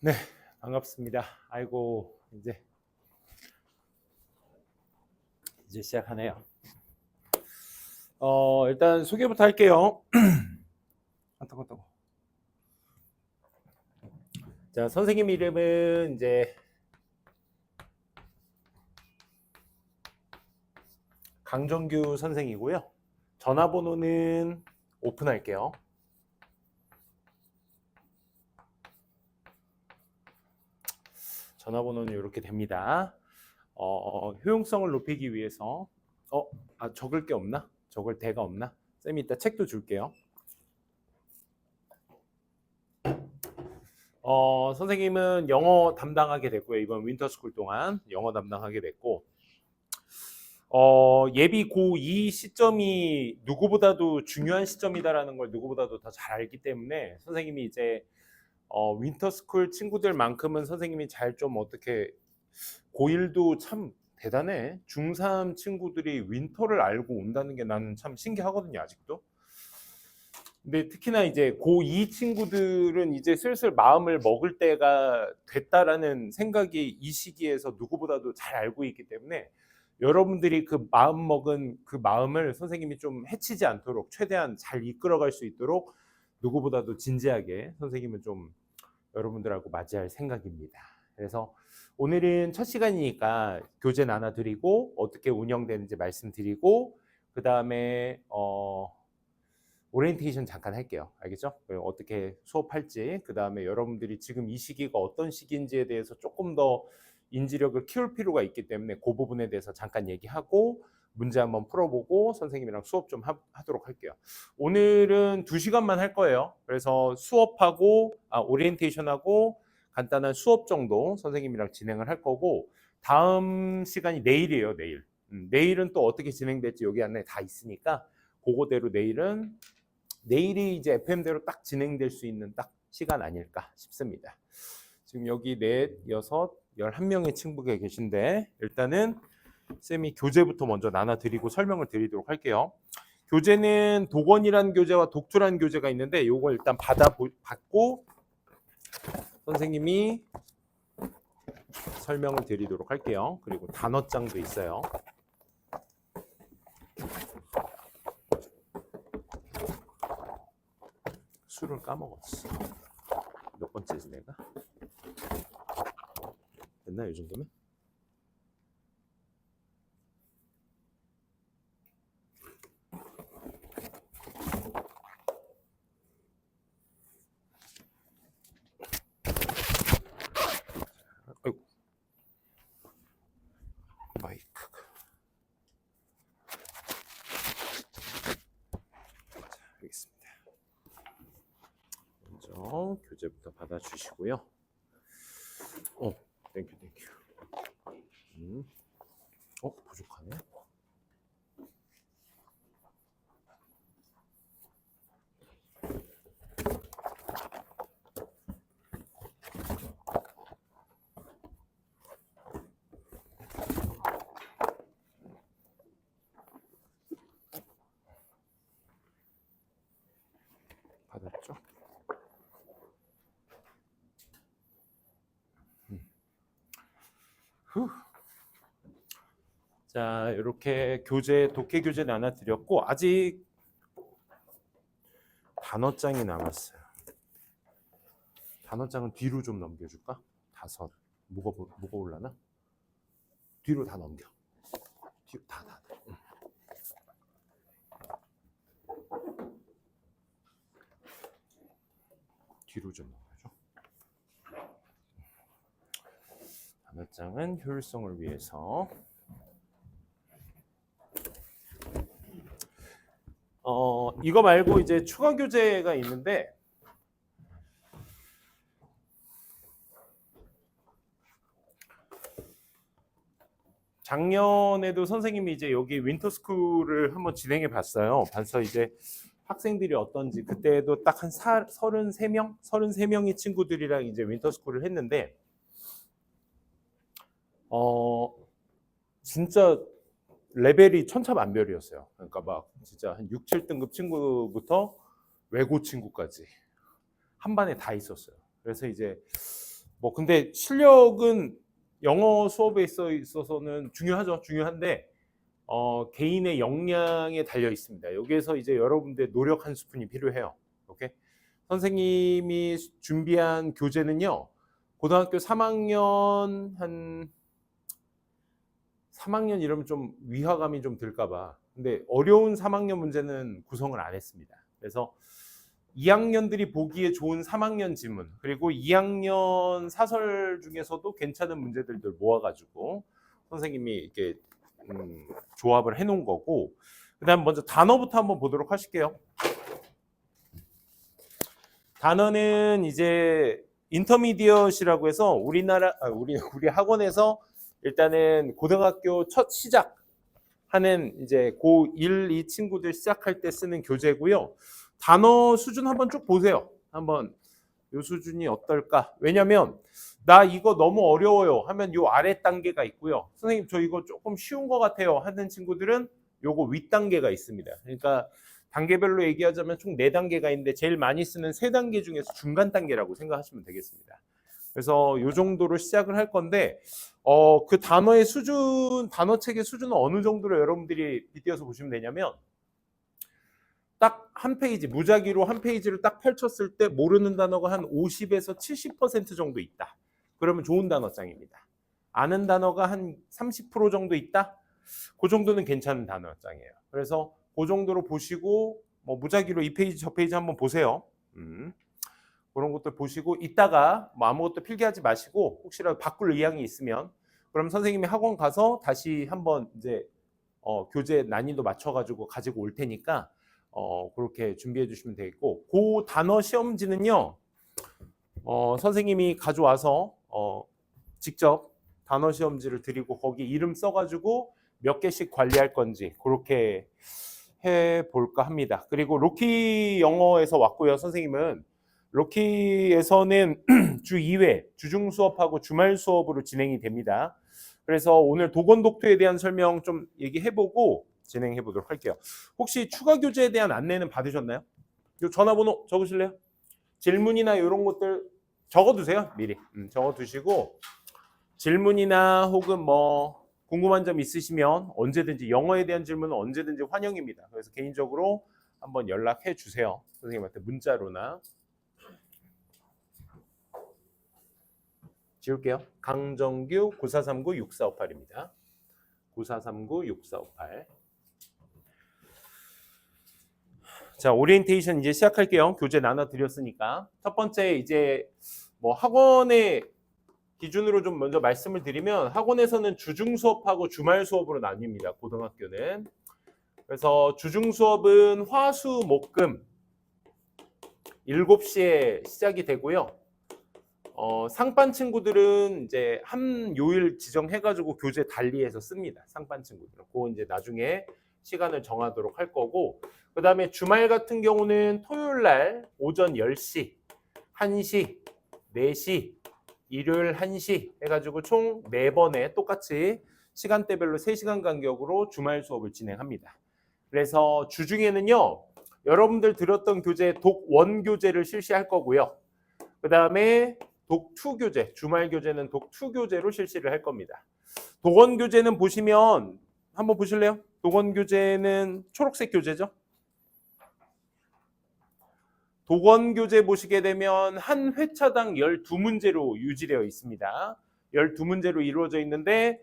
네, 반갑습니다. 아이고, 이제 시작하네요. 일단 소개부터 할게요. 따고. 자, 선생님 이름은 이제 강정규 선생이고요. 전화번호는 오픈할게요. 전화번호는 이렇게 됩니다. 효용성을 높이기 위해서 적을 게 없나? 적을 데가 없나? 쌤이 이따 책도 줄게요. 선생님은 영어 담당하게 됐고요. 이번 윈터스쿨 동안 영어 담당하게 됐고, 예비 고2 시점이 누구보다도 중요한 시점이다라는 걸 누구보다도 더 잘 알기 때문에 선생님이 이제 윈터스쿨 친구들만큼은 선생님이 잘 좀 어떻게 고1도 참 대단해. 중3 친구들이 윈터를 알고 온다는 게 나는 참 신기하거든요, 아직도. 근데 특히나 이제 고2 친구들은 이제 슬슬 마음을 먹을 때가 됐다라는 생각이 이 시기에서 누구보다도 잘 알고 있기 때문에 여러분들이 그 마음 먹은 그 마음을 선생님이 좀 해치지 않도록 최대한 잘 이끌어갈 수 있도록 누구보다도 진지하게 선생님은 좀 여러분들하고 맞이할 생각입니다. 그래서 오늘은 첫 시간이니까 교재 나눠드리고 어떻게 운영되는지 말씀드리고 그 다음에 오리엔테이션 잠깐 할게요. 알겠죠? 어떻게 수업할지, 그 다음에 여러분들이 지금 이 시기가 어떤 시기인지에 대해서 조금 더 인지력을 키울 필요가 있기 때문에 그 부분에 대해서 잠깐 얘기하고 문제 한번 풀어보고 선생님이랑 수업 좀 하도록 할게요. 오늘은 2시간만 할 거예요. 그래서 수업하고 오리엔테이션하고 간단한 수업 정도 선생님이랑 진행을 할 거고 다음 시간이 내일이에요. 내일. 내일은 또 어떻게 진행될지 여기 안에 다 있으니까 그거대로 내일이 이제 FM대로 딱 진행될 수 있는 딱 시간 아닐까 싶습니다. 지금 여기 4, 6, 11명의 친구가 계신데 일단은 쌤이 교재부터 먼저 나눠드리고 설명을 드리도록 할게요. 교재는 독언이란 교재와 독투란 교재가 있는데 요걸 일단 받고 선생님이 설명을 드리도록 할게요. 그리고 단어장도 있어요. 술을 까먹었어. 몇 번째지 내가? 됐나 이 정도면? 아이고. 마이크. 자, 알겠습니다. 먼저 교재부터 받아주시고요. 땡큐. 부족하네. 받았죠? 자, 이렇게 독해 교재 나눠드렸고 아직 단어장이 남았어요. 단어장은 뒤로 좀 넘겨줄까? 5. 무거울라나? 뒤로 다 넘겨. 뒤로 다. 뒤로 좀 넘겨줘. 단어장은 효율성을 위해서 이거 말고 이제 추가 교재가 있는데 작년에도 선생님이 이제 여기 윈터스쿨을 한번 진행해 봤어요. 봐서 이제 학생들이 어떤지 그때도 딱 한 33명의 친구들이랑 이제 윈터스쿨을 했는데 진짜 레벨이 천차만별이었어요. 그러니까 막 진짜 한 6, 7등급 친구부터 외고 친구까지 한 반에 다 있었어요. 그래서 이제 뭐 근데 실력은 영어 수업에 있어서는 중요하죠. 중요한데 개인의 역량에 달려 있습니다. 여기에서 이제 여러분들의 노력 한 스푼이 필요해요. 오케이? 선생님이 준비한 교재는요. 고등학교 3학년 한 3학년 이러면 좀 위화감이 좀 들까봐. 근데 어려운 3학년 문제는 구성을 안 했습니다. 그래서 2학년들이 보기에 좋은 3학년 지문, 그리고 2학년 사설 중에서도 괜찮은 문제들을 모아가지고 선생님이 이렇게 조합을 해놓은 거고, 그다음 먼저 단어부터 한번 보도록 하실게요. 단어는 이제 인터미디엇이라고 해서 우리 학원에서 일단은 고등학교 첫 시작하는 이제 고1, 이 친구들 시작할 때 쓰는 교재고요. 단어 수준 한번 쭉 보세요. 한번 요 수준이 어떨까? 왜냐면 나 이거 너무 어려워요 하면 요 아래 단계가 있고요. 선생님 저 이거 조금 쉬운 것 같아요 하는 친구들은 요거 윗 단계가 있습니다. 그러니까 단계별로 얘기하자면 총 4단계가 있는데 제일 많이 쓰는 3단계 중에서 중간 단계라고 생각하시면 되겠습니다. 그래서 요 정도로 시작을 할 건데 그 단어의 수준, 단어책의 수준은 어느 정도로 여러분들이 빗대어서 보시면 되냐면 딱 한 페이지, 무작위로 한 페이지를 딱 펼쳤을 때 모르는 단어가 한 50에서 70% 정도 있다. 그러면 좋은 단어장입니다. 아는 단어가 한 30% 정도 있다? 그 정도는 괜찮은 단어장이에요. 그래서 그 정도로 보시고 뭐 무작위로 이 페이지 저 페이지 한번 보세요. 그런 것들 보시고 이따가 뭐 아무것도 필기하지 마시고 혹시라도 바꿀 의향이 있으면 그럼 선생님이 학원 가서 다시 한번 이제 교재 난이도 맞춰가지고 가지고 올 테니까 그렇게 준비해 주시면 되겠고, 그 단어 시험지는요 선생님이 가져와서 직접 단어 시험지를 드리고 거기 이름 써가지고 몇 개씩 관리할 건지 그렇게 해볼까 합니다. 그리고 로키 영어에서 왔고요. 선생님은 로키에서는 주 2회 주중 수업하고 주말 수업으로 진행이 됩니다. 그래서 오늘 도건독토에 대한 설명 좀 얘기해보고 진행해 보도록 할게요. 혹시 추가 교재에 대한 안내는 받으셨나요? 요 전화번호 적으실래요? 질문이나 이런 것들 적어두세요. 미리 적어두시고 질문이나 혹은 뭐 궁금한 점 있으시면 언제든지 영어에 대한 질문은 언제든지 환영입니다. 그래서 개인적으로 한번 연락해 주세요. 선생님한테 문자로나. 지울게요. 강정규 9439-6458입니다. 9439-6458. 자, 오리엔테이션 이제 시작할게요. 교재 나눠드렸으니까. 첫 번째 이제 뭐 학원의 기준으로 좀 먼저 말씀을 드리면 학원에서는 주중 수업하고 주말 수업으로 나뉩니다. 고등학교는. 그래서 주중 수업은 화, 수, 목, 금 7시에 시작이 되고요. 상반 친구들은 이제 한 요일 지정해가지고 교재 달리해서 씁니다. 상반 친구들은. 그거 이제 나중에 시간을 정하도록 할 거고, 그 다음에 주말 같은 경우는 토요일 날 오전 10시, 1시, 4시, 일요일 1시 해가지고 총 4번에 똑같이 시간대별로 3시간 간격으로 주말 수업을 진행합니다. 그래서 주중에는요, 여러분들 들었던 교재 독1 교재를 실시할 거고요. 그 다음에 독2 교재, 주말 교재는 독2 교재로 실시를 할 겁니다. 독1 교재는 보시면 한번 보실래요? 독1 교재는 초록색 교재죠. 독1 교재 보시게 되면 한 회차당 12문제로 유지되어 있습니다. 12문제로 이루어져 있는데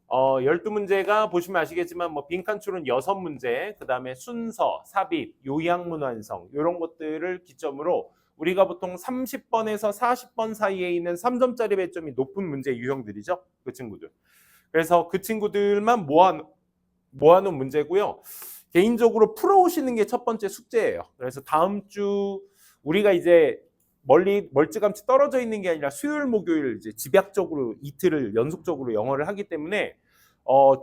12문제가 보시면 아시겠지만 뭐 빈칸출은 6문제, 그 다음에 순서, 삽입, 요약문 완성 이런 것들을 기점으로 우리가 보통 30번에서 40번 사이에 있는 3점짜리 배점이 높은 문제 유형들이죠. 그 친구들. 그래서 그 친구들만 모아놓은 문제고요. 개인적으로 풀어오시는 게 첫 번째 숙제예요. 그래서 다음 주 우리가 이제 멀찌감치 떨어져 있는 게 아니라 수요일, 목요일 이제 집약적으로 이틀을 연속적으로 영어를 하기 때문에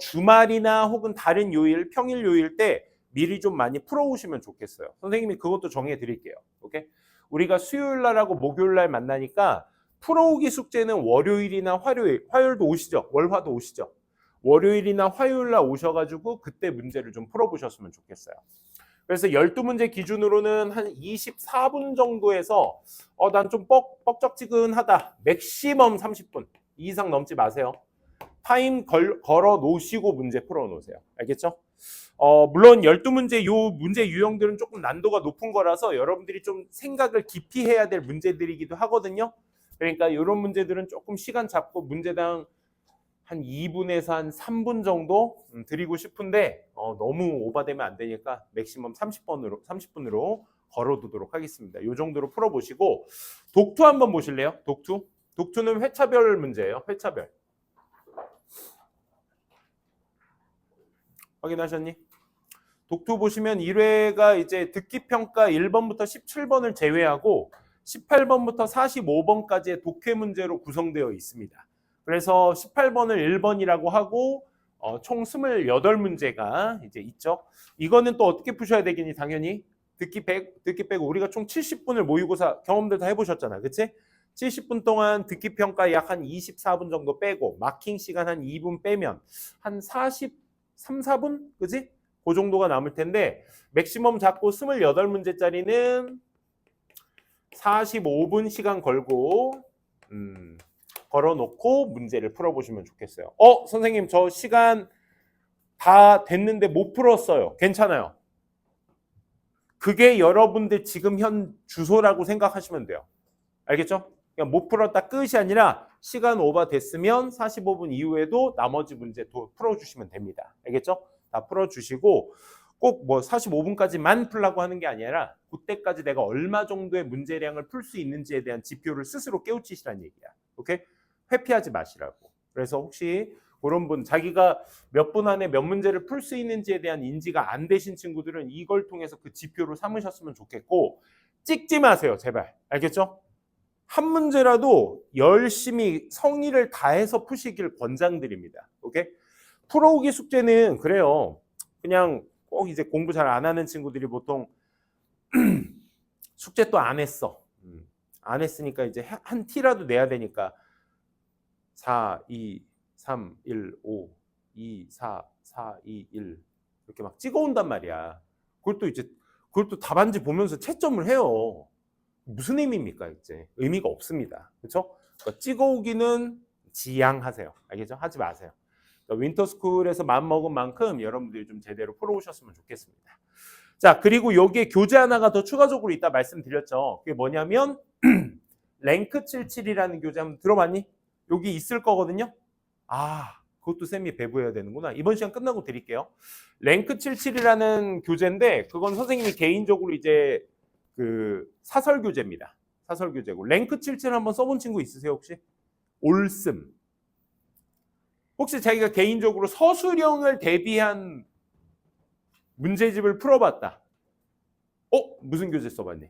주말이나 혹은 다른 요일, 평일 요일 때 미리 좀 많이 풀어오시면 좋겠어요. 선생님이 그것도 정해 드릴게요. 오케이? 우리가 수요일 날하고 목요일 날 만나니까 풀어오기 숙제는 월요일이나 화요일도 오시죠. 월화도 오시죠. 월요일이나 화요일 날 오셔가지고 그때 문제를 좀 풀어보셨으면 좋겠어요. 그래서 12문제 기준으로는 한 24분 정도에서 난 좀 뻑적지근하다. 맥시멈 30분 이상 넘지 마세요. 타임 걸어 놓으시고 문제 풀어 놓으세요. 알겠죠? 물론 12문제 요 문제 유형들은 조금 난도가 높은 거라서 여러분들이 좀 생각을 깊이 해야 될 문제들이기도 하거든요. 그러니까 이런 문제들은 조금 시간 잡고 문제당 한 2분에서 한 3분 정도 드리고 싶은데 너무 오버되면 안 되니까 맥시멈 30분으로 걸어두도록 하겠습니다. 이 정도로 풀어보시고 독투 한번 보실래요? 독투는 회차별 문제예요. 회차별. 확인하셨니? 독투 보시면 1회가 이제 듣기평가 1번부터 17번을 제외하고 18번부터 45번까지의 독해 문제로 구성되어 있습니다. 그래서 18번을 1번이라고 하고 총 28문제가 이제 있죠. 이거는 또 어떻게 푸셔야 되겠니? 당연히 듣기 빼고 우리가 총 70분을 모의고사 경험들 다 해보셨잖아. 그치? 70분 동안 듣기 평가 약 한 24분 정도 빼고 마킹 시간 한 2분 빼면 한 43, 4분? 그치? 그 정도가 남을 텐데 맥시멈 잡고 28문제짜리는 45분 시간 걸고 걸어놓고 문제를 풀어보시면 좋겠어요. 선생님 저 시간 다 됐는데 못 풀었어요. 괜찮아요. 그게 여러분들 지금 현 주소라고 생각하시면 돼요. 알겠죠? 그냥 못 풀었다 끝이 아니라 시간 오버 됐으면 45분 이후에도 나머지 문제 또 풀어주시면 됩니다. 알겠죠? 다 풀어주시고 꼭 뭐 45분까지만 풀라고 하는 게 아니라 그때까지 내가 얼마 정도의 문제량을 풀 수 있는지에 대한 지표를 스스로 깨우치시라는 얘기야. 오케이? 회피하지 마시라고. 그래서 혹시 그런 분, 자기가 몇 분 안에 몇 문제를 풀 수 있는지에 대한 인지가 안 되신 친구들은 이걸 통해서 그 지표로 삼으셨으면 좋겠고 찍지 마세요. 제발. 알겠죠? 한 문제라도 열심히 성의를 다해서 푸시길 권장드립니다. 오케이? 풀어오기 숙제는 그래요. 그냥 꼭 이제 공부 잘 안 하는 친구들이 보통 숙제 또 안 했어. 안 했으니까 이제 한 티라도 내야 되니까 4, 2, 3, 1, 5, 2, 4, 4, 2, 1 이렇게 막 찍어온단 말이야. 그걸 또 답안지 보면서 채점을 해요. 무슨 의미입니까? 이제 의미가 없습니다. 그렇죠? 그러니까 찍어오기는 지양하세요. 알겠죠? 하지 마세요. 그러니까 윈터스쿨에서 마음먹은 만큼 여러분들이 좀 제대로 풀어오셨으면 좋겠습니다. 자, 그리고 여기에 교재 하나가 더 추가적으로 있다 말씀드렸죠. 그게 뭐냐면 랭크 77이라는 교재 한번 들어봤니? 여기 있을 거거든요. 그것도 쌤이 배부해야 되는구나. 이번 시간 끝나고 드릴게요. 랭크 77이라는 교재인데 그건 선생님이 개인적으로 이제 그 사설 교재입니다. 사설 교재고 랭크 77 한번 써본 친구 있으세요 혹시? 올씀. 혹시 자기가 개인적으로 서술형을 대비한 문제집을 풀어봤다. 무슨 교재 써봤니?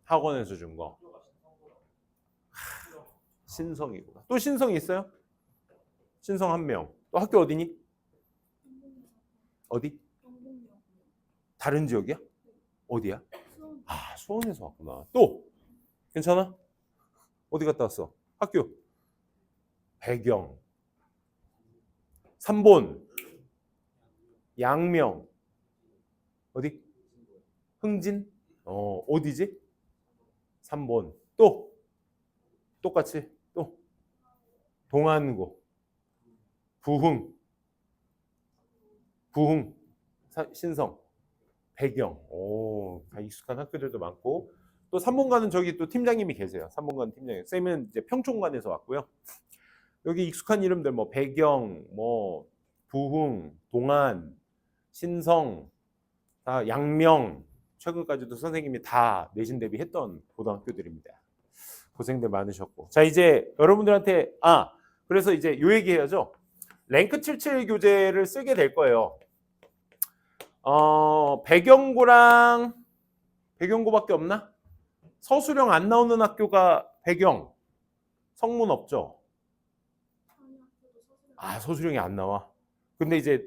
학원에서 준 거. 신성이구나. 또 신성이 있어요? 신성 한 명. 또 학교 어디니? 어디? 다른 지역이야? 어디야? 수원에서 왔구나. 또? 괜찮아? 어디 갔다 왔어? 학교? 배경. 삼본. 양명. 어디? 흥진? 어디지? 삼본. 또? 똑같이? 또? 동안고. 부흥. 신성. 배경. 다 익숙한 학교들도 많고 또 삼본관은 저기 또 팀장님이 계세요. 삼본관 팀장님. 쌤은 이제 평촌관에서 왔고요. 여기 익숙한 이름들 뭐 배경, 뭐 부흥, 동안, 신성, 다 양명 최근까지도 선생님이 다 내신 대비했던 고등학교들입니다. 고생들 많으셨고 자 이제 여러분들한테 그래서 이제 요 얘기 해야죠. 랭크 77 교재를 쓰게 될 거예요. 배경고밖에 없나? 서술형 안 나오는 학교가 배경, 성문 없죠? 서술형이 안 나와. 근데 이제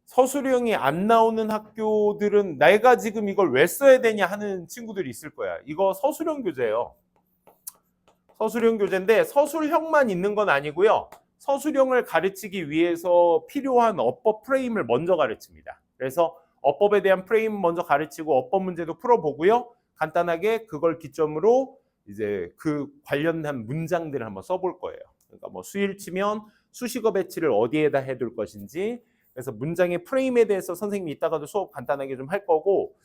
서술형이 안 나오는 학교들은 내가 지금 이걸 왜 써야 되냐 하는 친구들이 있을 거야. 이거 서술형 교재예요. 서술형 교재인데 서술형만 있는 건 아니고요. 서술형을 가르치기 위해서 필요한 어법 프레임을 먼저 가르칩니다. 그래서 어법에 대한 프레임 먼저 가르치고 어법 문제도 풀어보고요. 간단하게 그걸 기점으로 이제 그 관련한 문장들을 한번 써볼 거예요. 그러니까 뭐 수일 치면 수식어 배치를 어디에다 해둘 것인지, 그래서 문장의 프레임에 대해서 선생님이 이따가도 수업 간단하게 좀 할 거고,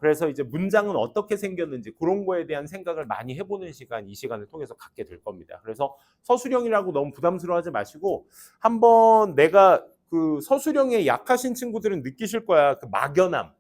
그래서 이제 문장은 어떻게 생겼는지 그런 거에 대한 생각을 많이 해보는 시간, 이 시간을 통해서 갖게 될 겁니다. 그래서 서술형이라고 너무 부담스러워하지 마시고, 한번 내가 그 서술형에 약하신 친구들은 느끼실 거야. 그 막연함.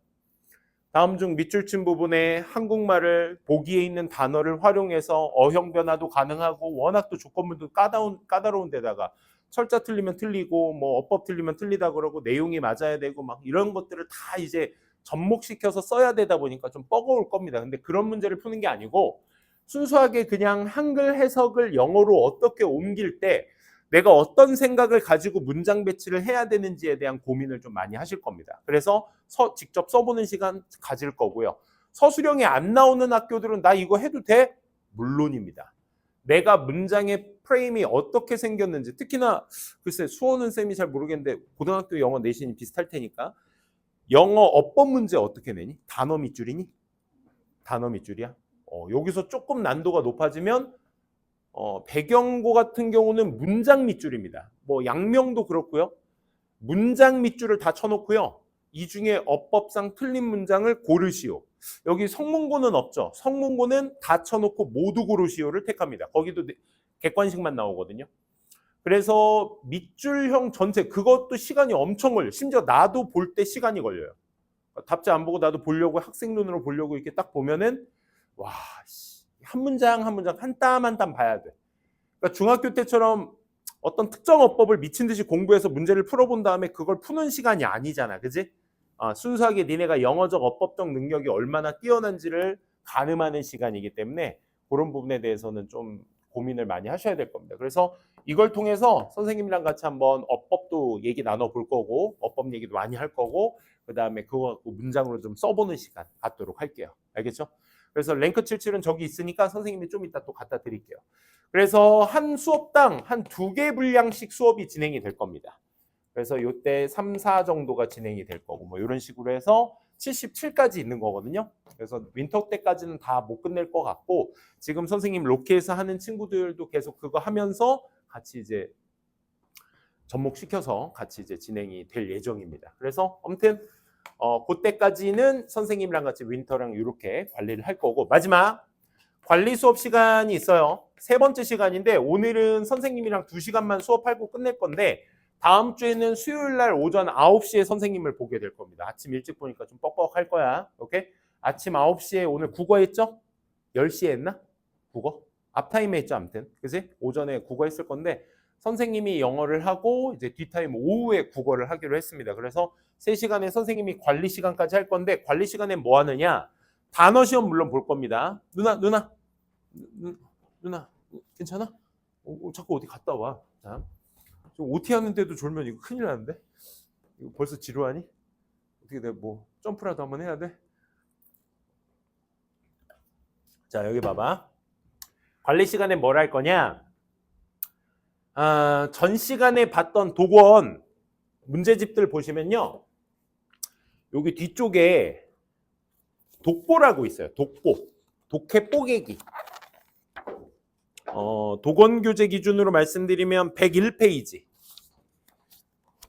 다음 중 밑줄 친 부분에 한국말을 보기에 있는 단어를 활용해서 어형 변화도 가능하고 워낙 또 조건문도 까다로운 데다가 철자 틀리면 틀리고 뭐 어법 틀리면 틀리다 그러고 내용이 맞아야 되고 막 이런 것들을 다 이제 접목시켜서 써야 되다 보니까 좀 뻐거울 겁니다. 근데 그런 문제를 푸는 게 아니고 순수하게 그냥 한글 해석을 영어로 어떻게 옮길 때 내가 어떤 생각을 가지고 문장 배치를 해야 되는지에 대한 고민을 좀 많이 하실 겁니다. 그래서 직접 써보는 시간 가질 거고요. 서술형이 안 나오는 학교들은 나 이거 해도 돼? 물론입니다. 내가 문장의 프레임이 어떻게 생겼는지, 특히나 글쎄 수호는 쌤이 잘 모르겠는데 고등학교 영어 내신이 비슷할 테니까 영어 어법 문제 어떻게 내니? 단어 밑줄이니? 단어 밑줄이야? 여기서 조금 난도가 높아지면 배경고 같은 경우는 문장 밑줄입니다. 뭐 양명도 그렇고요. 문장 밑줄을 다 쳐놓고요. 이 중에 어법상 틀린 문장을 고르시오. 여기 성문고는 없죠. 성문고는 다 쳐놓고 모두 고르시오를 택합니다. 거기도 객관식만 나오거든요. 그래서 밑줄형 전체 그것도 시간이 엄청 걸려요. 심지어 나도 볼 때 시간이 걸려요. 답지 안 보고 나도 보려고 학생 눈으로 보려고 이렇게 딱 보면은 와, 한 문장 한 문장 한 땀 한 땀 봐야 돼. 그러니까 중학교 때처럼 어떤 특정 어법을 미친 듯이 공부해서 문제를 풀어본 다음에 그걸 푸는 시간이 아니잖아, 그지? 순수하게 니네가 영어적 어법적 능력이 얼마나 뛰어난지를 가늠하는 시간이기 때문에 그런 부분에 대해서는 좀 고민을 많이 하셔야 될 겁니다. 그래서 이걸 통해서 선생님이랑 같이 한번 어법도 얘기 나눠볼 거고 어법 얘기도 많이 할 거고 그 다음에 그거 갖고 문장으로 좀 써보는 시간 갖도록 할게요. 알겠죠? 그래서 랭크 77은 저기 있으니까 선생님이 좀 이따 또 갖다 드릴게요. 그래서 한 수업당 한 2개 분량씩 수업이 진행이 될 겁니다. 그래서 이때 3, 4 정도가 진행이 될 거고 뭐 이런 식으로 해서 77까지 있는 거거든요. 그래서 윈터 때까지는 다 못 끝낼 것 같고 지금 선생님 로키에서 하는 친구들도 계속 그거 하면서 같이 이제 접목시켜서 같이 이제 진행이 될 예정입니다. 그래서 아무튼 그때까지는 선생님이랑 같이 윈터랑 이렇게 관리를 할 거고 마지막 관리 수업 시간이 있어요. 세 번째 시간인데 오늘은 선생님이랑 2시간만 수업하고 끝낼 건데 다음 주에는 수요일 날 오전 9시에 선생님을 보게 될 겁니다. 아침 일찍 보니까 좀 뻑뻑할 거야. 오케이? 아침 9시에 오늘 국어 했죠? 10시에 했나? 국어? 앞타임에 했죠, 아무튼. 그지? 오전에 국어 했을 건데 선생님이 영어를 하고 이제 뒷타임 오후에 국어를 하기로 했습니다. 그래서 3시간에 선생님이 관리 시간까지 할 건데 관리 시간에 뭐 하느냐? 단어 시험 물론 볼 겁니다. 누나 괜찮아? 자꾸 어디 갔다 와. 자, OT 하는데도 졸면 이거 큰일 나는데? 이거 벌써 지루하니? 어떻게 돼? 뭐 점프라도 한번 해야 돼? 자, 여기 봐봐. 관리 시간에 뭘 할 거냐? 전 시간에 봤던 독원 문제집들 보시면요. 여기 뒤쪽에 독보라고 있어요. 독보. 독해 뽀개기. 독원 교재 기준으로 말씀드리면 101페이지.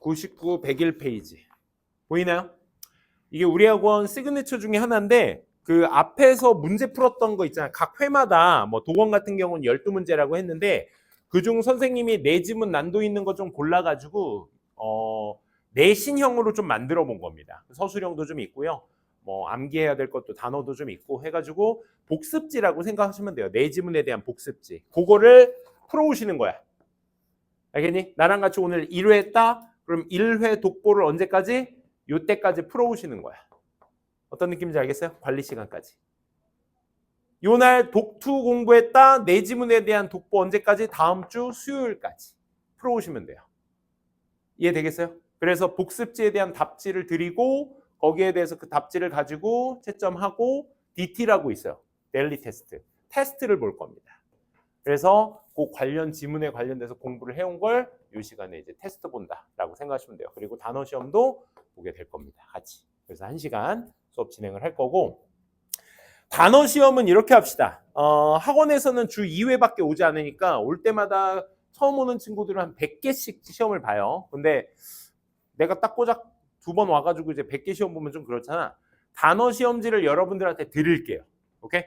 99, 101페이지. 보이나요? 이게 우리 학원 시그니처 중에 하나인데 그 앞에서 문제 풀었던 거 있잖아요. 각 회마다 뭐 독원 같은 경우는 12문제라고 했는데 그중 선생님이 내지문 난도 있는 거 좀 골라가지고 내신형으로 좀 만들어 본 겁니다. 서술형도 좀 있고요. 뭐 암기해야 될 것도 단어도 좀 있고 해가지고 복습지라고 생각하시면 돼요. 내지문에 대한 복습지. 그거를 풀어오시는 거야. 알겠니? 나랑 같이 오늘 1회 했다? 그럼 1회 독보를 언제까지? 요때까지 풀어오시는 거야. 어떤 느낌인지 알겠어요? 관리 시간까지. 요날 독투 공부했다? 내지문에 대한 독보 언제까지? 다음 주 수요일까지 풀어오시면 돼요. 이해되겠어요? 그래서 복습지에 대한 답지를 드리고 거기에 대해서 그 답지를 가지고 채점하고 DT라고 있어요. 데일리 테스트. 테스트를 볼 겁니다. 그래서 그 관련 지문에 관련돼서 공부를 해온 걸 이 시간에 이제 테스트 본다라고 생각하시면 돼요. 그리고 단어 시험도 보게 될 겁니다. 같이. 그래서 1시간 수업 진행을 할 거고, 단어 시험은 이렇게 합시다. 학원에서는 주 2회밖에 오지 않으니까 올 때마다 처음 오는 친구들은 한 100개씩 시험을 봐요. 근데 내가 딱 꼬작 2번 와가지고 이제 100개 시험 보면 좀 그렇잖아. 단어 시험지를 여러분들한테 드릴게요. 오케이?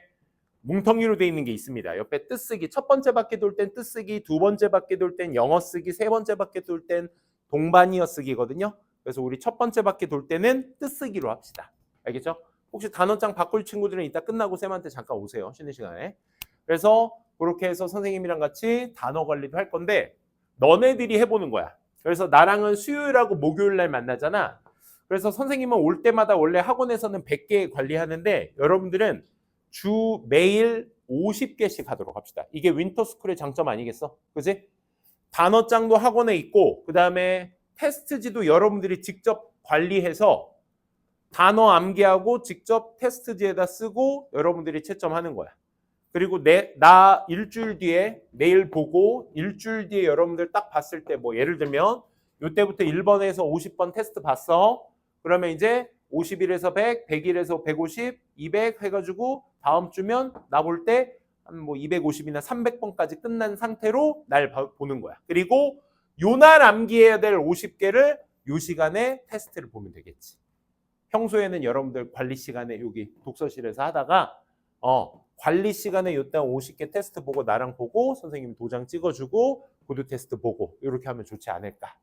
뭉텅이로 돼 있는 게 있습니다. 옆에 뜻쓰기, 첫 번째 바퀴 돌 땐 뜻쓰기, 두 번째 바퀴 돌 땐 영어 쓰기, 세 번째 바퀴 돌 땐 동반이어 쓰기거든요. 그래서 우리 첫 번째 바퀴 돌 때는 뜻쓰기로 합시다. 알겠죠? 혹시 단어장 바꿀 친구들은 이따 끝나고 쌤한테 잠깐 오세요. 쉬는 시간에. 그래서 그렇게 해서 선생님이랑 같이 단어 관리도 할 건데 너네들이 해보는 거야. 그래서 나랑은 수요일하고 목요일 날 만나잖아. 그래서 선생님은 올 때마다 원래 학원에서는 100개 관리하는데 여러분들은 주 매일 50개씩 하도록 합시다. 이게 윈터스쿨의 장점 아니겠어? 그지? 단어장도 학원에 있고 그 다음에 테스트지도 여러분들이 직접 관리해서 단어 암기하고 직접 테스트지에다 쓰고 여러분들이 채점하는 거야. 그리고 나 일주일 뒤에 내일 보고 일주일 뒤에 여러분들 딱 봤을 때 뭐 예를 들면 이때부터 1번에서 50번 테스트 봤어. 그러면 이제 50일에서 100, 100일에서 150, 200 해가지고 다음 주면 나 볼 때 한 뭐 250이나 300번까지 끝난 상태로 날 보는 거야. 그리고 요날 암기해야 될 50개를 요 시간에 테스트를 보면 되겠지. 평소에는 여러분들 관리 시간에 여기 독서실에서 하다가 관리 시간에 요때 50개 테스트 보고 나랑 보고 선생님 도장 찍어주고 구두 테스트 보고 이렇게 하면 좋지 않을까.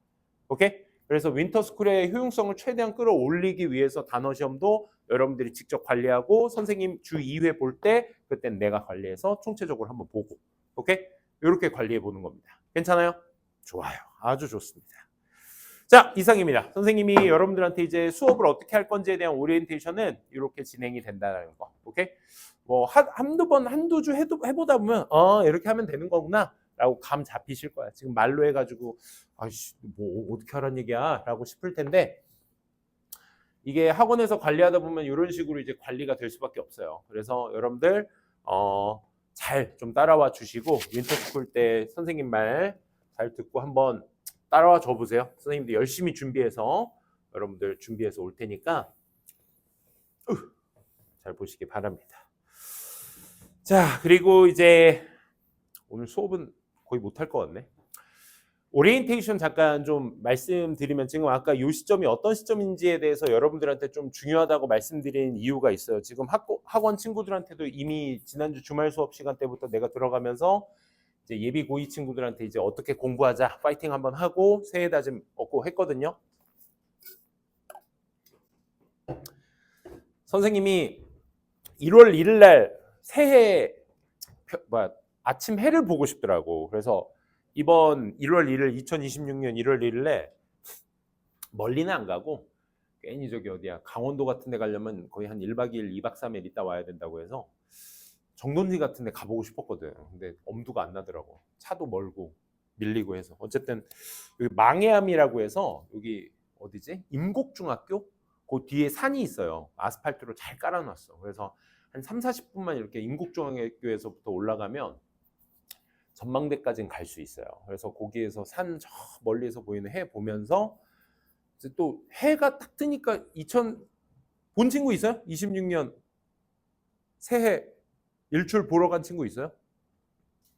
오케이? 그래서 윈터스쿨의 효용성을 최대한 끌어올리기 위해서 단어 시험도 여러분들이 직접 관리하고 선생님 주 2회 볼 때 그땐 내가 관리해서 총체적으로 한번 보고 오케이? 이렇게 관리해 보는 겁니다. 괜찮아요? 좋아요. 아주 좋습니다. 자, 이상입니다. 선생님이 여러분들한테 이제 수업을 어떻게 할 건지에 대한 오리엔테이션은 이렇게 진행이 된다는 거. 오케이? 뭐 한두 번, 한두 주 해보다 보면 이렇게 하면 되는 거구나 라고 감 잡히실 거야. 지금 말로 해가지고 아이씨 뭐 어떻게 하란 얘기야 라고 싶을 텐데 이게 학원에서 관리하다 보면 이런 식으로 이제 관리가 될 수밖에 없어요. 그래서 여러분들 잘 좀 따라와 주시고 윈터스쿨 때 선생님 말 잘 듣고 한번 따라와 줘 보세요. 선생님도 열심히 준비해서 여러분들 준비해서 올 테니까 잘 보시기 바랍니다. 자, 그리고 이제 오늘 수업은 거의 못할 것 같네. 오리엔테이션 잠깐 좀 말씀드리면 지금 아까 이 시점이 어떤 시점인지에 대해서 여러분들한테 좀 중요하다고 말씀드린 이유가 있어요. 지금 학원 친구들한테도 이미 지난주 주말 수업 시간 때부터 내가 들어가면서 이제 예비 고2 친구들한테 이제 어떻게 공부하자 파이팅 한번 하고 새해 다짐 얻고 했거든요. 선생님이 1월 1일 날 새해 아침 해를 보고 싶더라고. 그래서 이번 1월 1일 2026년 1월 1일에 멀리는 안 가고 괜히 저기 어디야 강원도 같은 데 가려면 거의 한 1박 2일 2박 3일 있다 와야 된다고 해서 정동진 같은 데 가보고 싶었거든. 근데 엄두가 안 나더라고. 차도 멀고 밀리고 해서 어쨌든 여기 망해암이라고 해서 여기 어디지? 임곡중학교? 그 뒤에 산이 있어요. 아스팔트로 잘 깔아놨어. 그래서 한 3, 40분만 이렇게 임곡중학교에서부터 올라가면 전망대까지는 갈 수 있어요. 그래서 거기에서 산 저 멀리서 보이는 해 보면서 이제 또 해가 딱 뜨니까 본 친구 있어요? 26년 새해 일출 보러 간 친구 있어요?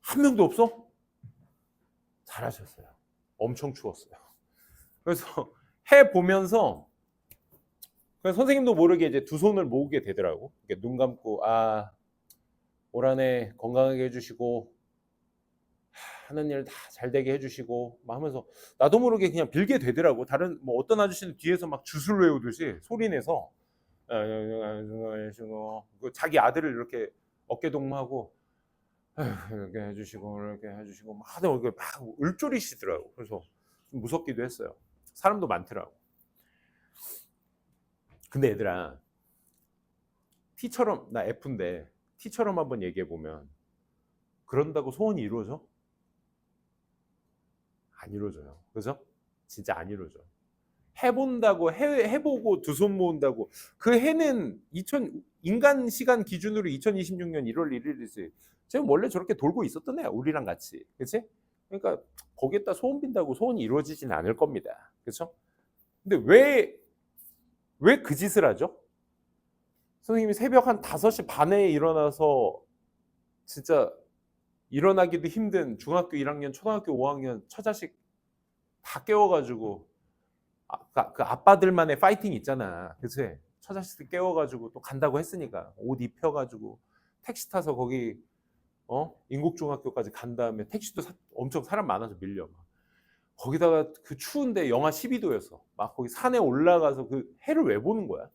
한 명도 없어? 잘하셨어요. 엄청 추웠어요. 그래서 해 보면서 선생님도 모르게 이제 두 손을 모으게 되더라고. 눈 감고 올 한 해 건강하게 해주시고 하는 일 다 잘 되게 해주시고 막 하면서 나도 모르게 그냥 빌게 되더라고. 다른 뭐 어떤 아저씨는 뒤에서 막 주술 외우듯이 소리내서 자기 아들을 이렇게 어깨 동무하고 이렇게 해주시고 이렇게 해주시고 막 울졸이시더라고. 그래서 좀 무섭기도 했어요. 사람도 많더라고. 근데 얘들아 T처럼 나 F인데 T처럼 한번 얘기해 보면 그런다고 소원이 이루어져? 안 이루어져요. 그죠? 진짜 안 이루어져. 해본다고 해보고 두 손 모은다고 그 해는 인간 시간 기준으로 2026년 1월 1일이지. 쟤는 원래 저렇게 돌고 있었던 애야. 우리랑 같이. 그치? 그러니까 거기에다 소원 빈다고 소원이 이루어지진 않을 겁니다. 그렇죠? 근데 왜 그 짓을 하죠? 선생님이 새벽 한 5시 반에 일어나서 진짜 일어나기도 힘든 중학교 1학년, 초등학교 5학년 처자식 다 깨워가지고 그 아빠들만의 파이팅 있잖아. 그치? 처자식들 깨워가지고 또 간다고 했으니까 옷 입혀가지고 택시 타서 거기 인국중학교까지 간 다음에 택시도 엄청 사람 많아서 밀려. 거기다가 그 추운데 영하 12도였어. 막 거기 산에 올라가서 그 해를 왜 보는 거야?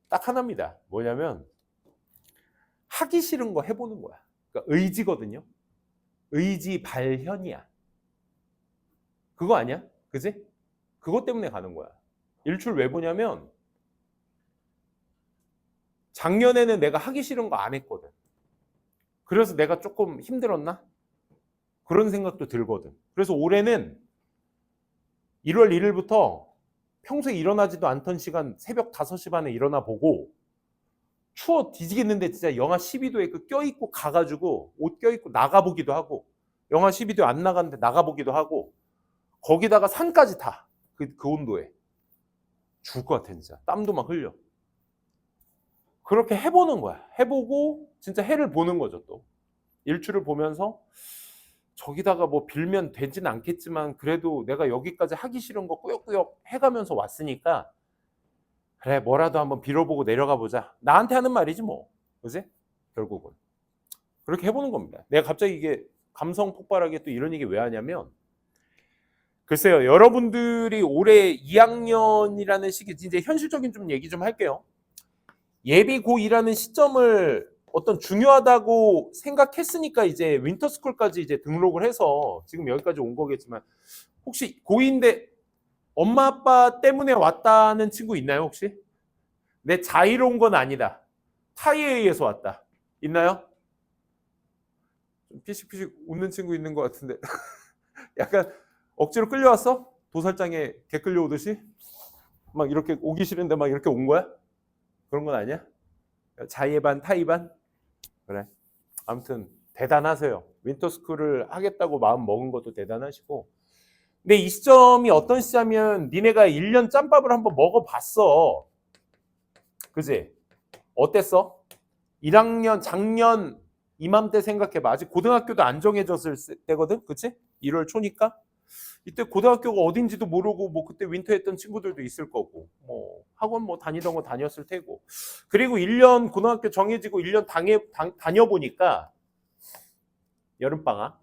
딱 하나입니다. 뭐냐면 하기 싫은 거 해보는 거야. 그러니까 의지거든요. 의지 발현이야. 그거 아니야? 그지? 그것 때문에 가는 거야. 일출 왜 보냐면 작년에는 내가 하기 싫은 거 안 했거든. 그래서 내가 조금 힘들었나? 그런 생각도 들거든. 그래서 올해는 1월 1일부터 평소에 일어나지도 않던 시간 새벽 5시 반에 일어나 보고 추워 뒤지겠는데 진짜 영하 12도에 그 껴입고 가가지고 옷 껴입고 나가보기도 하고 영하 12도 안 나갔는데 나가보기도 하고 거기다가 산까지 타. 그 온도에. 죽을 것 같아 진짜. 땀도 막 흘려. 그렇게 해보는 거야. 해보고 진짜 해를 보는 거죠 또. 일출을 보면서 저기다가 뭐 빌면 되진 않겠지만 그래도 내가 여기까지 하기 싫은 거 꾸역꾸역 해가면서 왔으니까 그래 뭐라도 한번 빌어보고 내려가 보자. 나한테 하는 말이지 뭐. 그지? 결국은. 그렇게 해보는 겁니다. 내가 갑자기 이게 감성 폭발하게 또 이런 얘기 왜 하냐면 글쎄요. 여러분들이 올해 2학년이라는 시기 이제 현실적인 좀 얘기 좀 할게요. 예비 고2라는 시점을 어떤 중요하다고 생각했으니까 이제 윈터스쿨까지 이제 등록을 해서 지금 여기까지 온 거겠지만 혹시 고2인데 엄마 아빠 때문에 왔다는 친구 있나요 혹시? 내 자의로운 건 아니다. 타의에 의해서 왔다. 있나요? 좀 피식피식 웃는 친구 있는 것 같은데 약간 억지로 끌려왔어? 도살장에 개 끌려오듯이? 막 이렇게 오기 싫은데 막 이렇게 온 거야? 그런 건 아니야? 자의 반 타의 반? 그래. 아무튼 대단하세요. 윈터스쿨을 하겠다고 마음 먹은 것도 대단하시고 근데 이 시점이 어떤 시점이면 니네가 1년 짬밥을 한번 먹어봤어. 그지? 어땠어? 1학년 작년 이맘때 생각해봐. 아직 고등학교도 안 정해졌을 때거든. 그치? 1월 초니까. 이때 고등학교가 어딘지도 모르고 뭐 그때 윈터 했던 친구들도 있을 거고 뭐 학원 뭐 다니던 거 다녔을 테고 그리고 1년 고등학교 정해지고 1년 다녀보니까 여름방학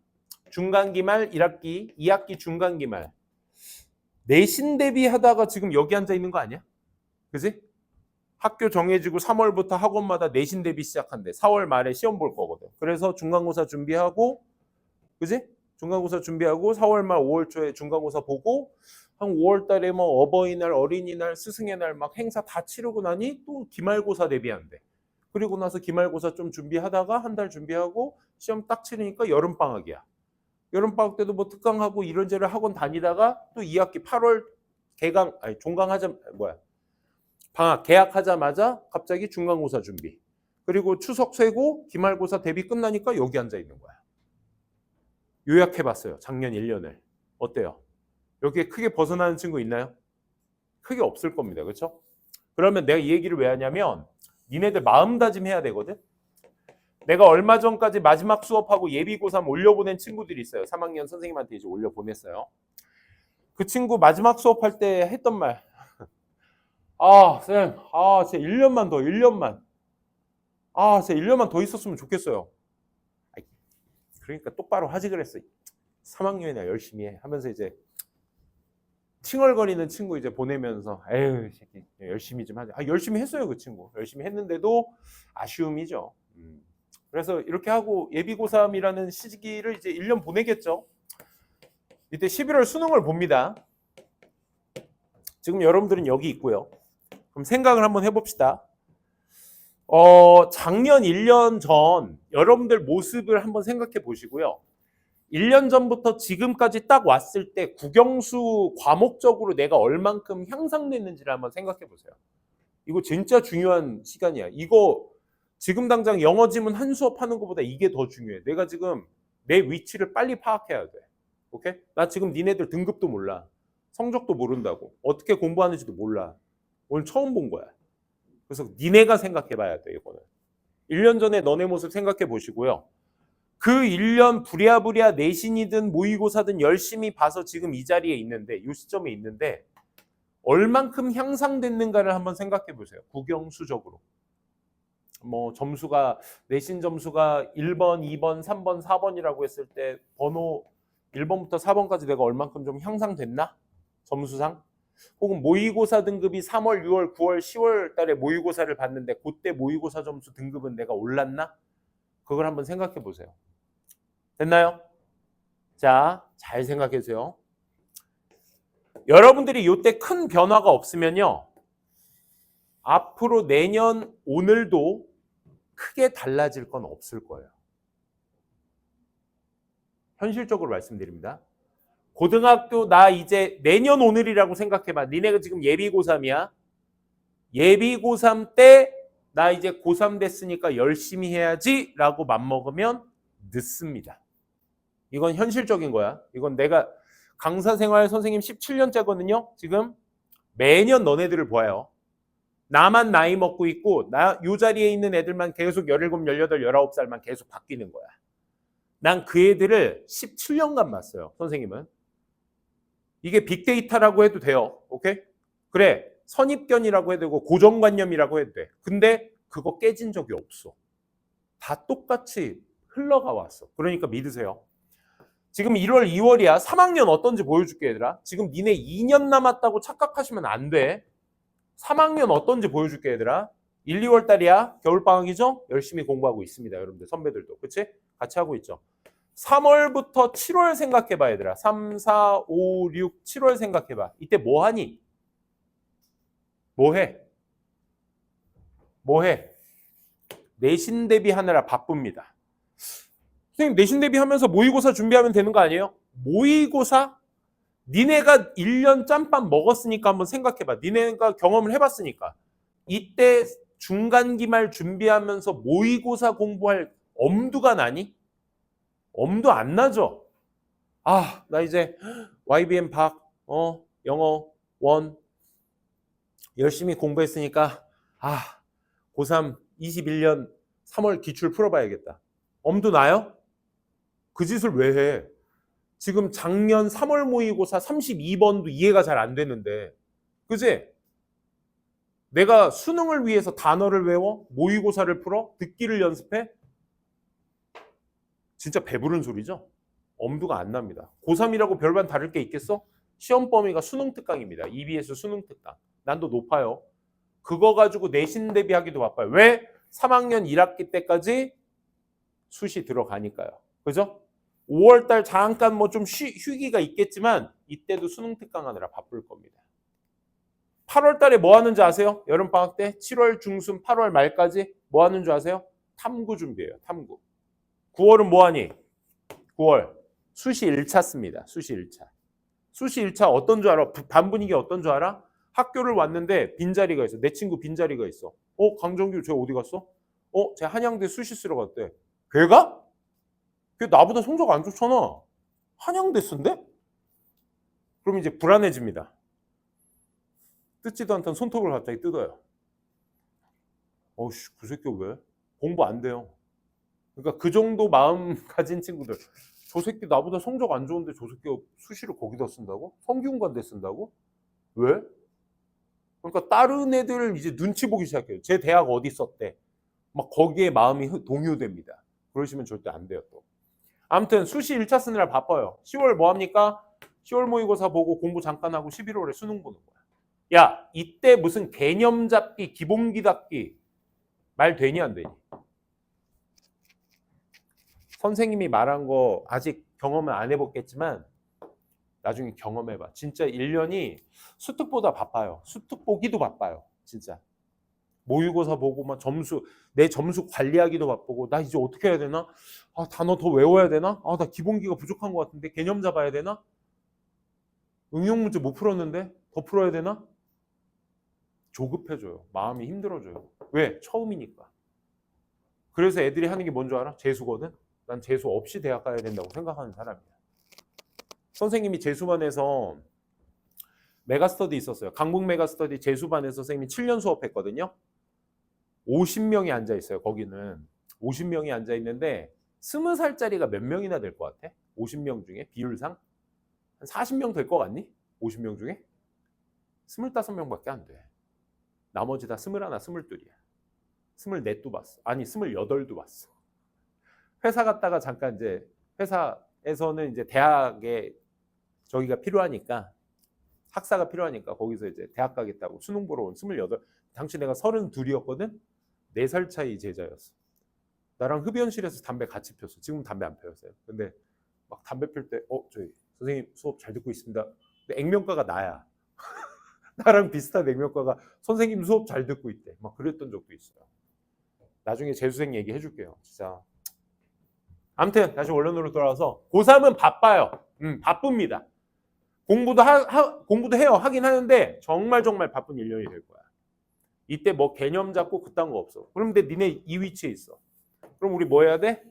중간기말 1학기 2학기 중간기말 내신 대비하다가 지금 여기 앉아 있는 거 아니야? 그지? 학교 정해지고 3월부터 학원마다 내신 대비 시작한대. 4월 말에 시험 볼 거거든. 그래서 중간고사 준비하고 그지? 중간고사 준비하고 4월 말 5월 초에 중간고사 보고 한 5월 달에 뭐 어버이날, 어린이날, 스승의 날 막 행사 다 치르고 나니 또 기말고사 대비한대. 그리고 나서 기말고사 좀 준비하다가 한 달 준비하고 시험 딱 치르니까 여름방학이야. 여름방학 때도 뭐 특강하고 이런저런 학원 다니다가 또 2학기 8월 방학 개학하자마자 갑자기 중간고사 준비. 그리고 추석 쇠고 기말고사 대비 끝나니까 여기 앉아 있는 거야. 요약해봤어요. 작년 1년을. 어때요? 여기에 크게 벗어나는 친구 있나요? 크게 없을 겁니다. 그렇죠? 그러면 내가 이 얘기를 왜 하냐면 니네들 마음다짐해야 되거든. 내가 얼마 전까지 마지막 수업하고 예비고3 올려보낸 친구들이 있어요. 3학년 선생님한테 이제 올려보냈어요. 그 친구 마지막 수업할 때 했던 말. 쌤, 진짜 1년만 더, 1년만. 진짜 1년만 더 있었으면 좋겠어요. 그러니까 똑바로 하지 그랬어. 3학년이나 열심히 해 하면서 이제 칭얼거리는 친구 이제 보내면서 에휴 새끼 열심히 좀 하자. 열심히 했어요 그 친구. 열심히 했는데도 아쉬움이죠. 그래서 이렇게 하고 예비고3이라는 시기를 이제 1년 보내겠죠. 이때 11월 수능을 봅니다. 지금 여러분들은 여기 있고요. 그럼 생각을 한번 해봅시다. 작년 1년 전 여러분들 모습을 한번 생각해 보시고요. 1년 전부터 지금까지 딱 왔을 때 국영수 과목적으로 내가 얼만큼 향상됐는지를 한번 생각해 보세요. 이거 진짜 중요한 시간이야. 이거 지금 당장 영어 지문 한 수업 하는 것보다 이게 더 중요해. 내가 지금 내 위치를 빨리 파악해야 돼. 오케이? 나 지금 니네들 등급도 몰라. 성적도 모른다고. 어떻게 공부하는지도 몰라. 오늘 처음 본 거야. 그래서 니네가 생각해 봐야 돼, 이거는. 1년 전에 너네 모습 생각해 보시고요. 그 1년 부랴부랴 내신이든 모의고사든 열심히 봐서 지금 이 자리에 있는데, 이 시점에 있는데 얼만큼 향상됐는가를 한번 생각해 보세요. 국영수적으로. 뭐 점수가 내신 점수가 1번, 2번, 3번, 4번이라고 했을 때 번호 1번부터 4번까지 내가 얼만큼 좀 향상됐나? 점수상? 혹은 모의고사 등급이 3월, 6월, 9월, 10월 달에 모의고사를 봤는데 그때 모의고사 점수 등급은 내가 올랐나? 그걸 한번 생각해 보세요. 됐나요? 자, 잘 생각해 주세요. 여러분들이 이때 큰 변화가 없으면요. 앞으로 내년 오늘도 크게 달라질 건 없을 거예요. 현실적으로 말씀드립니다. 고등학교 나 이제 내년 오늘이라고 생각해봐. 니네가 지금 예비 고3이야. 예비 고3 때 나 이제 고3 됐으니까 열심히 해야지 라고 맘먹으면 늦습니다. 이건 현실적인 거야. 이건 내가 강사 생활 선생님 17년째거든요. 지금 매년 너네들을 봐요. 나만 나이 먹고 있고 요 자리에 있는 애들만 계속 17, 18, 19살만 계속 바뀌는 거야. 난 그 애들을 17년간 봤어요. 선생님은. 이게 빅데이터라고 해도 돼요. 오케이? 그래. 선입견이라고 해도 되고 고정관념이라고 해도 돼. 근데 그거 깨진 적이 없어. 다 똑같이 흘러가 왔어. 그러니까 믿으세요. 지금 1월, 2월이야. 3학년 어떤지 보여줄게, 얘들아. 지금 니네 2년 남았다고 착각하시면 안 돼. 3학년 어떤지 보여줄게, 얘들아. 1, 2월 달이야. 겨울방학이죠? 열심히 공부하고 있습니다. 여러분들, 선배들도. 그치? 같이 하고 있죠. 3월부터 7월 생각해봐, 얘들아. 3, 4, 5, 6, 7월 생각해봐. 이때 뭐 하니? 뭐 해? 뭐 해? 내신 대비하느라 바쁩니다. 선생님, 내신 대비하면서 모의고사 준비하면 되는 거 아니에요? 모의고사? 니네가 1년 짬밥 먹었으니까 한번 생각해봐. 니네가 경험을 해봤으니까. 이때 중간기말 준비하면서 모의고사 공부할 엄두가 나니? 엄두 안 나죠? 아, 나 이제 YBM 영어 1 열심히 공부했으니까 고3 21년 3월 기출 풀어봐야겠다. 엄두 나요? 그 짓을 왜 해? 지금 작년 3월 모의고사 32번도 이해가 잘 안 되는데, 그지? 내가 수능을 위해서 단어를 외워? 모의고사를 풀어? 듣기를 연습해? 진짜 배부른 소리죠? 엄두가 안 납니다. 고3이라고 별반 다를 게 있겠어? 시험 범위가 수능 특강입니다. EBS 수능 특강. 난도 높아요. 그거 가지고 내신 대비하기도 바빠요. 왜? 3학년 1학기 때까지 수시 들어가니까요. 그죠? 5월달 잠깐 뭐 좀 휴기가 있겠지만 이때도 수능 특강 하느라 바쁠 겁니다. 8월달에 뭐 하는지 아세요? 여름방학 때 7월 중순 8월 말까지 뭐 하는 줄 아세요? 탐구 준비해요. 탐구. 9월은 뭐 하니? 9월 수시 1차 씁니다. 수시 1차. 수시 1차 어떤 줄 알아? 반 분위기 어떤 줄 알아? 학교를 왔는데 빈자리가 있어. 내 친구 빈자리가 있어. 강정규 쟤 어디 갔어? 쟤 한양대 수시 쓰러 갔대. 걔가? 걔 나보다 성적 안 좋잖아. 한양대 쓴대? 그럼 이제 불안해집니다. 뜯지도 않던 손톱을 갑자기 뜯어요. 그 새끼 왜? 공부 안 돼요. 그러니까 그 정도 마음 가진 친구들. 저 새끼 나보다 성적 안 좋은데 저 새끼가 수시를 거기다 쓴다고? 성균관대 쓴다고? 왜? 그러니까 다른 애들 이제 눈치 보기 시작해요. 제 대학 어디 썼대? 막 거기에 마음이 동요됩니다. 그러시면 절대 안 돼요 또. 아무튼 수시 1차 쓰느라 바빠요. 10월 뭐 합니까? 10월 모의고사 보고 공부 잠깐 하고 11월에 수능 보는 거야. 야, 이때 무슨 개념 잡기, 기본기 닫기 말 되니 안 되니? 선생님이 말한 거 아직 경험은 안 해봤겠지만 나중에 경험해봐. 진짜 1년이 수특보다 바빠요. 수특 보기도 바빠요. 진짜. 모의고사 보고 막 내 점수 관리하기도 바쁘고 나 이제 어떻게 해야 되나? 단어 더 외워야 되나? 나 기본기가 부족한 것 같은데 개념 잡아야 되나? 응용 문제 못 풀었는데 더 풀어야 되나? 조급해져요. 마음이 힘들어져요. 왜? 처음이니까. 그래서 애들이 하는 게 뭔 줄 알아? 재수거든? 난 재수 없이 대학 가야 된다고 생각하는 사람이야. 선생님이 재수반에서 메가스터디 있었어요. 강북 메가스터디 재수반에서 선생님이 7년 수업했거든요. 50명이 앉아 있어요. 거기는 50명이 앉아 있는데 20살짜리가 몇 명이나 될 것 같아? 50명 중에 비율상 한 40명 될 것 같니? 50명 중에 25명밖에 안 돼. 나머지 다 21, 22이야. 24도 봤어. 아니 28도 봤어. 회사 갔다가 잠깐 이제 회사에서는 이제 대학에 저기가 필요하니까 학사가 필요하니까 거기서 이제 대학 가겠다고 수능 보러 온 28. 당시 내가 32이었거든. 4살 차이 제자였어. 나랑 흡연실에서 담배 같이 폈어. 지금 담배 안 펴였어요. 근데 막 담배 필 때 저희 선생님 수업 잘 듣고 있습니다. 근데 액면가가 나야. 나랑 비슷한 액면가가 선생님 수업 잘 듣고 있대. 막 그랬던 적도 있어요. 나중에 재수생 얘기해 줄게요. 진짜. 아무튼 다시 원론으로 돌아와서 고3은 바빠요. 바쁩니다. 공부도 해요. 하긴 하는데 정말 바쁜 1년이 될 거야. 이때 뭐 개념 잡고 그딴 거 없어. 그런데 니네 이 위치에 있어. 그럼 우리 뭐 해야 돼?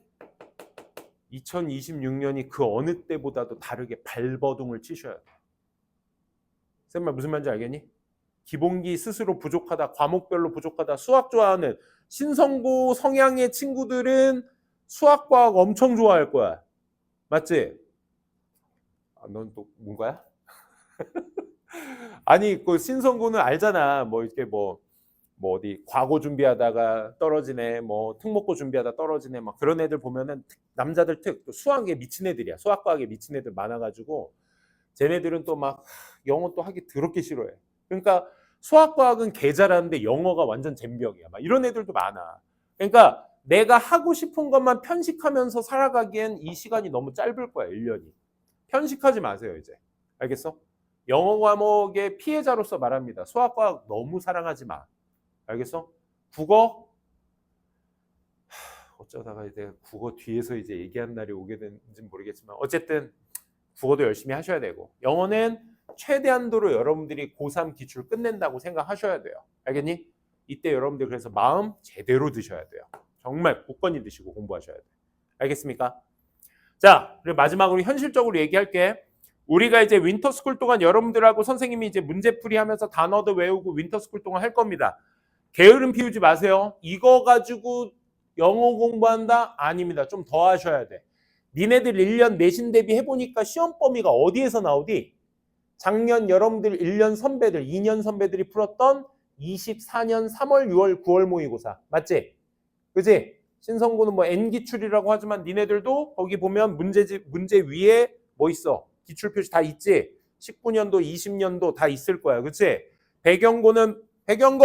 2026년이 그 어느 때보다도 다르게 발버둥을 치셔야 돼. 쌤말 무슨 말인지 알겠니? 기본기 스스로 부족하다, 과목별로 부족하다, 수학 좋아하는 신성고 성향의 친구들은 수학, 과학 엄청 좋아할 거야. 맞지? 넌 또 뭔가야? 아니 그 신성고는 알잖아. 뭐 이렇게 뭐 어디 과고 준비하다가 떨어지네, 뭐 특목고 준비하다 떨어지네, 막 그런 애들 보면은 남자들 특 수학에 미친 애들이야. 수학 과학에 미친 애들 많아가지고 쟤네들은 또 막 영어 또 하기 더럽게 싫어해. 그러니까 수학 과학은 개 잘하는데 영어가 완전 젬병이야. 막 이런 애들도 많아. 그러니까 내가 하고 싶은 것만 편식하면서 살아가기엔 이 시간이 너무 짧을 거야. 1년이. 편식하지 마세요 이제. 알겠어? 영어 과목의 피해자로서 말합니다. 수학 과학 너무 사랑하지 마. 알겠어? 국어 어쩌다가 이제 국어 뒤에서 이제 얘기한 날이 오게 되는지 모르겠지만 어쨌든 국어도 열심히 하셔야 되고 영어는 최대한도로 여러분들이 고3 기출 끝낸다고 생각하셔야 돼요. 알겠니? 이때 여러분들 그래서 마음 제대로 드셔야 돼요. 정말 굳건히 드시고 공부하셔야 돼요. 알겠습니까? 자, 그리고 마지막으로 현실적으로 얘기할게. 우리가 이제 윈터스쿨 동안 여러분들하고 선생님이 이제 문제풀이 하면서 단어도 외우고 윈터스쿨 동안 할 겁니다. 게으름 피우지 마세요. 이거 가지고 영어 공부한다? 아닙니다. 좀 더 하셔야 돼. 니네들 1년 내신 대비 해보니까 시험 범위가 어디에서 나오디? 작년 여러분들 1년 선배들, 2년 선배들이 풀었던 24년 3월, 6월, 9월 모의고사. 맞지? 그지? 신성고는 뭐 N기출이라고 하지만 니네들도 거기 보면 문제 위에 뭐 있어? 기출 표시 다 있지? 19년도, 20년도 다 있을 거야. 그치? 배경고는 배경고!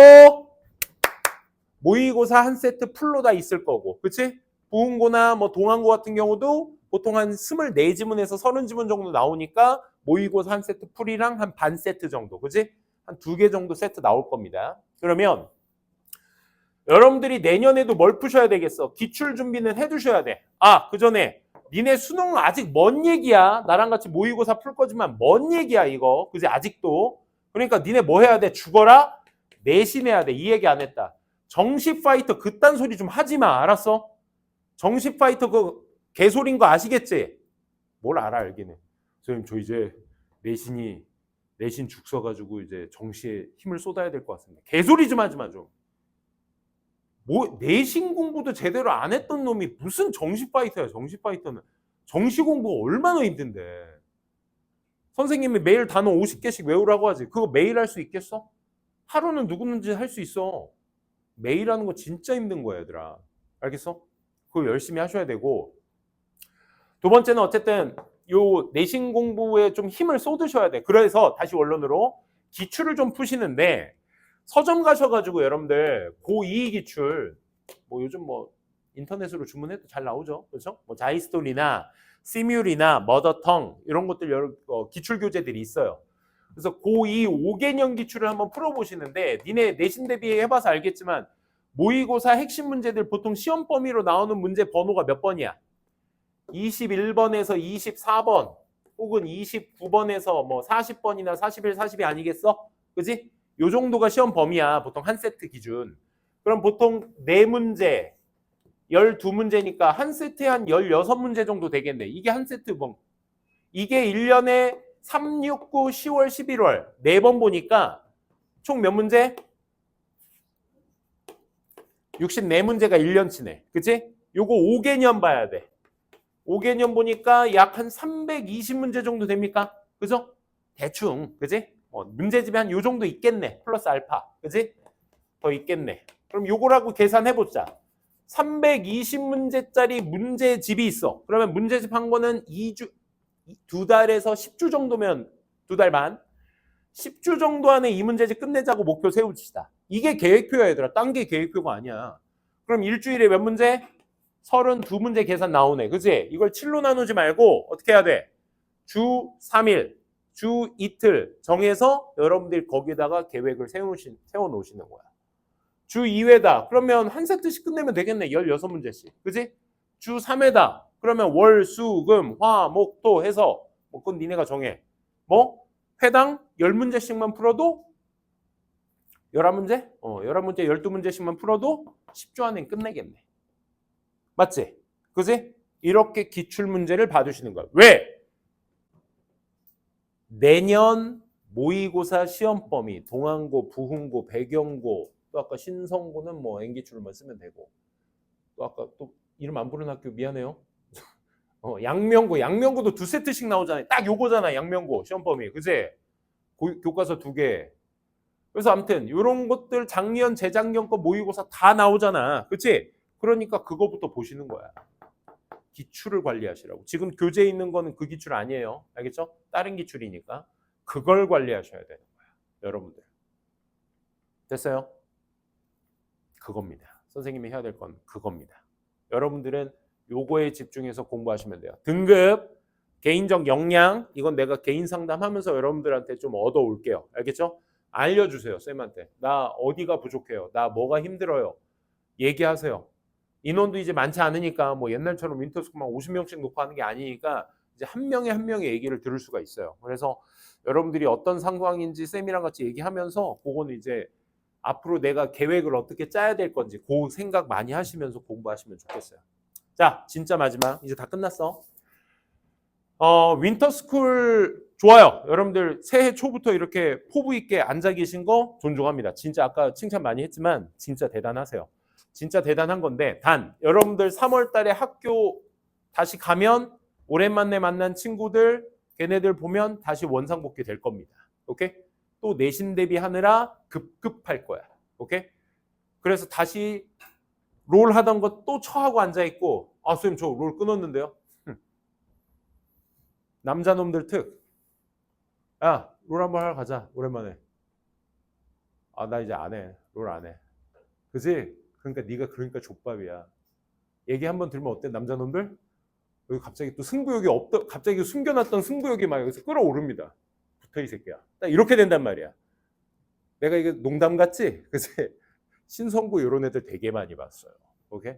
모의고사 한 세트 풀로 다 있을 거고. 그치? 부흥고나 뭐 동안고 같은 경우도 보통 한 24지문에서 30지문 정도 나오니까 모의고사 한 세트 풀이랑 한 반 세트 정도. 그치? 한 2개 정도 세트 나올 겁니다. 그러면 여러분들이 내년에도 뭘 푸셔야 되겠어? 기출 준비는 해두셔야 돼. 아, 그 전에 니네 수능 아직 먼 얘기야. 나랑 같이 모의고사 풀 거지만 먼 얘기야 이거. 그지? 아직도. 그러니까 니네 뭐 해야 돼? 죽어라? 내신해야 돼. 이 얘기 안 했다. 정시 파이터 그딴 소리 좀 하지 마. 알았어? 정시 파이터 그 개소리인 거 아시겠지? 뭘 알기는. 선생님 저 이제 내신 죽 써가지고 이제 정시에 힘을 쏟아야 될 것 같습니다. 개소리 좀 하지 마 좀. 뭐 내신 공부도 제대로 안 했던 놈이 무슨 정시 파이터야. 정시 파이터는 정시 공부가 얼마나 힘든데. 선생님이 매일 단어 50개씩 외우라고 하지. 그거 매일 할 수 있겠어? 하루는 누구든지 할 수 있어. 매일 하는 거 진짜 힘든 거야 얘들아. 알겠어? 그거 열심히 하셔야 되고, 두 번째는 어쨌든 요 내신 공부에 좀 힘을 쏟으셔야 돼. 그래서 다시 원론으로 기출을 좀 푸시는데 서점 가셔가지고 여러분들 고2 기출 뭐 요즘 뭐 인터넷으로 주문해도 잘 나오죠. 그렇죠? 뭐 자이스토리나 시뮬이나 머더텅 이런 것들 여러 기출 교재들이 있어요. 그래서 고2 5개년 기출을 한번 풀어보시는데 니네 내신 대비 해봐서 알겠지만 모의고사 핵심 문제들 보통 시험 범위로 나오는 문제 번호가 몇 번이야? 21번에서 24번 혹은 29번에서 뭐 40번이나 41, 42 아니겠어? 그지? 요 정도가 시험 범위야. 보통 한 세트 기준. 그럼 보통 4문제, 12문제니까 한 세트에 한 16문제 정도 되겠네. 이게 한 세트 범. 이게 1년에 3, 6, 9, 10월, 11월 4번 보니까 총 몇 문제? 64문제가 1년치네. 그치? 요거 5개년 봐야 돼. 5개년 보니까 약 한 320문제 정도 됩니까? 그죠? 대충. 그지? 문제집이 한 요 정도 있겠네. 플러스 알파. 그지? 더 있겠네. 그럼 요거라고 계산해보자. 320문제짜리 문제집이 있어. 그러면 문제집 한 거는 2달에서 10주 정도면 2달 반. 10주 정도 안에 이 문제집 끝내자고 목표 세우시다. 이게 계획표야 얘들아. 딴 게 계획표가 아니야. 그럼 일주일에 몇 문제? 32문제 계산 나오네. 그지? 이걸 7로 나누지 말고 어떻게 해야 돼? 주 3일, 주 이틀 정해서 여러분들이 거기다가 계획을 세워놓으시는 거야. 주 2회다. 그러면 한 세트씩 끝내면 되겠네. 16문제씩. 그지? 주 3회다. 그러면 월, 수, 금, 화, 목, 토 해서 그건 니네가 정해. 회당 10문제씩만 풀어도 11문제? 11문제, 12문제씩만 풀어도 10주 안에 끝내겠네. 맞지? 그지? 이렇게 기출문제를 봐주시는 거야. 왜? 내년 모의고사 시험 범위, 동안고, 부훈고, 배경고, 또 아까 신성고는 N기출만 쓰면 되고, 또 아까 또 이름 안 부른 학교 미안해요. 양명고도 2세트씩 나오잖아요. 딱 요거잖아, 양명고 시험 범위. 그지? 교과서 2개. 그래서 아무튼 이런 것들 작년, 재작년 거 모의고사 다 나오잖아. 그치? 그러니까 그거부터 보시는 거야. 기출을 관리하시라고. 지금 교재에 있는 거는 그 기출 아니에요. 알겠죠? 다른 기출이니까. 그걸 관리하셔야 되는 거야. 여러분들. 됐어요? 그겁니다. 선생님이 해야 될 건 그겁니다. 여러분들은 요거에 집중해서 공부하시면 돼요. 등급, 개인적 역량, 이건 내가 개인 상담하면서 여러분들한테 좀 얻어올게요. 알겠죠? 알려주세요. 쌤한테. 나 어디가 부족해요? 나 뭐가 힘들어요? 얘기하세요. 인원도 이제 많지 않으니까 옛날처럼 윈터스쿨만 50명씩 놓고 하는 게 아니니까 이제 한 명의 한 명의 얘기를 들을 수가 있어요. 그래서 여러분들이 어떤 상황인지 쌤이랑 같이 얘기하면서 그거는 이제 앞으로 내가 계획을 어떻게 짜야 될 건지 그 생각 많이 하시면서 공부하시면 좋겠어요. 자, 진짜 마지막. 이제 다 끝났어. 윈터스쿨 좋아요. 여러분들 새해 초부터 이렇게 포부 있게 앉아 계신 거 존중합니다. 진짜 아까 칭찬 많이 했지만 진짜 대단하세요. 진짜 대단한 건데 단 여러분들 3월 달에 학교 다시 가면 오랜만에 만난 친구들 걔네들 보면 다시 원상복귀 될 겁니다. 오케이? 또 내신 대비하느라 급급할 거야. 오케이? 그래서 다시 롤 하던 거 또 처하고 앉아 있고 선생님 저 롤 끊었는데요. 남자놈들 특. 야, 롤 한번 하러 가자. 오랜만에. 나 이제 안 해. 롤 안 해. 그지? 그러니까 네가 그러니까 족밥이야. 얘기 한번 들으면 어때? 남자놈들? 여기 갑자기 또 승부욕이 갑자기 숨겨놨던 승부욕이 막 여기서 끌어오릅니다. 붙어 이 새끼야. 딱 이렇게 된단 말이야. 내가 이게 농담 같지? 그지? 신성구 이런 애들 되게 많이 봤어요. 오케이?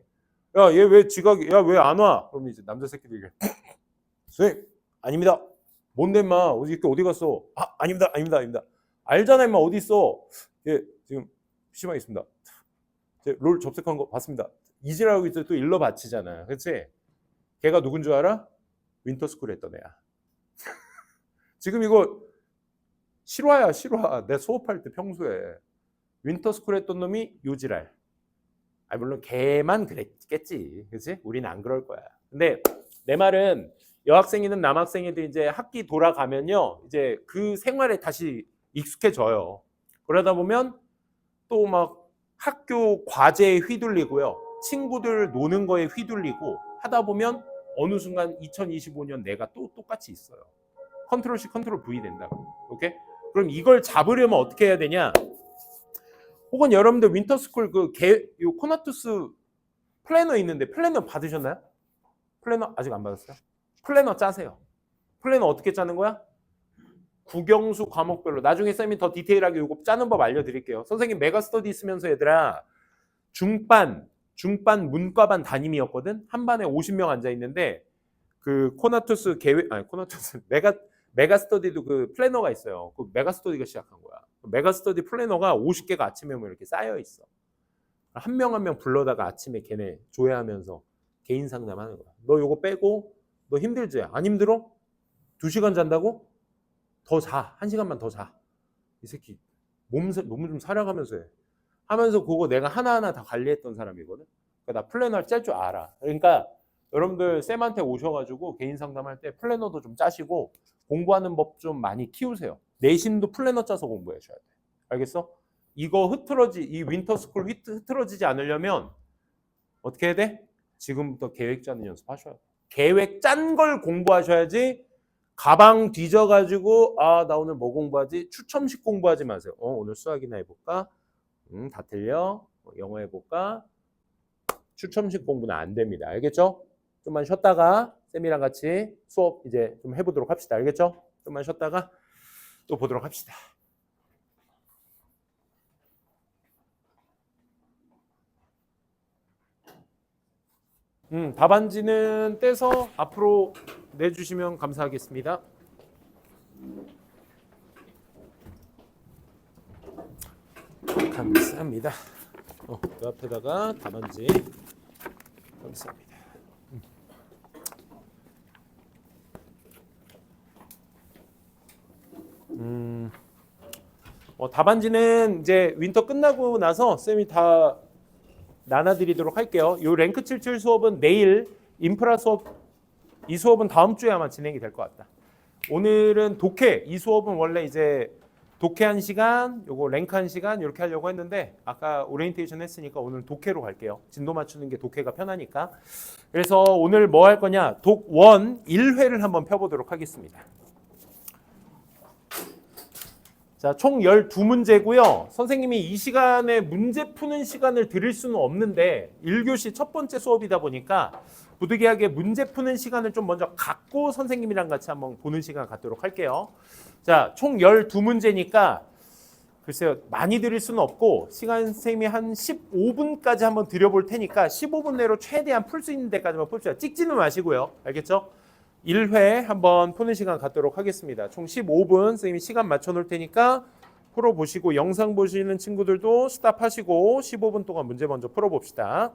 야, 얘 왜 지각이? 야, 왜 안 와? 그럼 이제 남자 새끼들이 선생님, 아닙니다. 뭔데 임마? 어디 갔어? 아닙니다. 알잖아 임마. 어디 있어? 예, 지금 PC방에 있습니다. 롤 접속한 거 봤습니다. 이지라고 이제 또 일러 바치잖아. 그렇지? 걔가 누군 줄 알아? 윈터스쿨 했던 애야. 지금 이거 실화야. 내 수업할 때 평소에 윈터스쿨 했던 놈이 요지랄. 물론 걔만 그랬겠지. 그렇지? 우리는 안 그럴 거야. 근데 내 말은 여학생이든 남학생이든 이제 학기 돌아가면요. 이제 그 생활에 다시 익숙해져요. 그러다 보면 또 막 학교 과제에 휘둘리고요. 친구들 노는 거에 휘둘리고 하다 보면 어느 순간 2025년 내가 또 똑같이 있어요. 컨트롤 C, 컨트롤 V 된다고. 오케이? 그럼 이걸 잡으려면 어떻게 해야 되냐? 혹은 여러분들 윈터스쿨 요 코나투스 플래너 있는데 플래너 받으셨나요? 플래너 아직 안 받았어요? 플래너 짜세요. 플래너 어떻게 짜는 거야? 국영수 과목별로. 나중에 쌤이 더 디테일하게 이거 짜는 법 알려드릴게요. 선생님 메가스터디 쓰면서 얘들아 중반 문과반 담임이었거든. 한 반에 50명 앉아 있는데 그 코나투스 메가스터디도 그 플래너가 있어요. 그 메가스터디가 시작한 거야. 메가스터디 플래너가 50개가 아침에 뭐 이렇게 쌓여 있어. 한 명 한 명 불러다가 아침에 걔네 조회하면서 개인 상담하는 거야. 너 요거 빼고 너 힘들지? 안 힘들어? 2시간 잔다고? 더 자. 1시간만 더 자. 이 새끼 몸 좀 사려가면서 해. 하면서 그거 내가 하나하나 다 관리했던 사람이거든. 그러니까 나 플래너 짤 줄 알아. 그러니까 여러분들 쌤한테 오셔가지고 개인 상담할 때 플래너도 좀 짜시고 공부하는 법 좀 많이 키우세요. 내신도 플래너 짜서 공부하셔야 돼. 알겠어? 이거 이 윈터스쿨 흐트러지지 않으려면 어떻게 해야 돼? 지금부터 계획 짜는 연습하셔야 돼. 계획 짠 걸 공부하셔야지. 가방 뒤져가지고 나 오늘 뭐 공부하지? 추첨식 공부하지 마세요. 오늘 수학이나 해볼까? 다 틀려. 영어 해볼까? 추첨식 공부는 안 됩니다. 알겠죠? 좀만 쉬었다가 쌤이랑 같이 수업 이제 좀 해보도록 합시다. 알겠죠? 좀만 쉬었다가 또 보도록 합시다. 답안지는 떼서 앞으로 내주시면 감사하겠습니다. 감사합니다. 그 앞에다가 답안지 감사합니다. 답안지는 이제 윈터 끝나고 나서 쌤이 다 나눠드리도록 할게요. 이 랭크 77 수업은 내일, 인프라 수업 이 수업은 다음 주에 아마 진행이 될 것 같다. 오늘은 독해 이 수업은 원래 이제 독해 1시간, 요거 랭크 1시간 이렇게 하려고 했는데 아까 오리엔테이션 했으니까 오늘 독해로 갈게요. 진도 맞추는 게 독해가 편하니까. 그래서 오늘 뭐 할 거냐? 독1 1회를 한번 펴보도록 하겠습니다. 자, 총 12문제고요. 선생님이 이 시간에 문제 푸는 시간을 드릴 수는 없는데 1교시 첫 번째 수업이다 보니까 부득이하게 문제 푸는 시간을 좀 먼저 갖고 선생님이랑 같이 한번 보는 시간 갖도록 할게요. 자, 총 12문제니까 글쎄요, 많이 드릴 수는 없고 시간 선생님이 한 15분까지 한번 드려볼 테니까 15분 내로 최대한 풀 수 있는 데까지만 풉시다. 찍지는 마시고요. 알겠죠? 1회 한번 푸는 시간 갖도록 하겠습니다. 총 15분 선생님이 시간 맞춰 놓을 테니까 풀어보시고 영상 보시는 친구들도 스탑하시고 15분 동안 문제 먼저 풀어봅시다.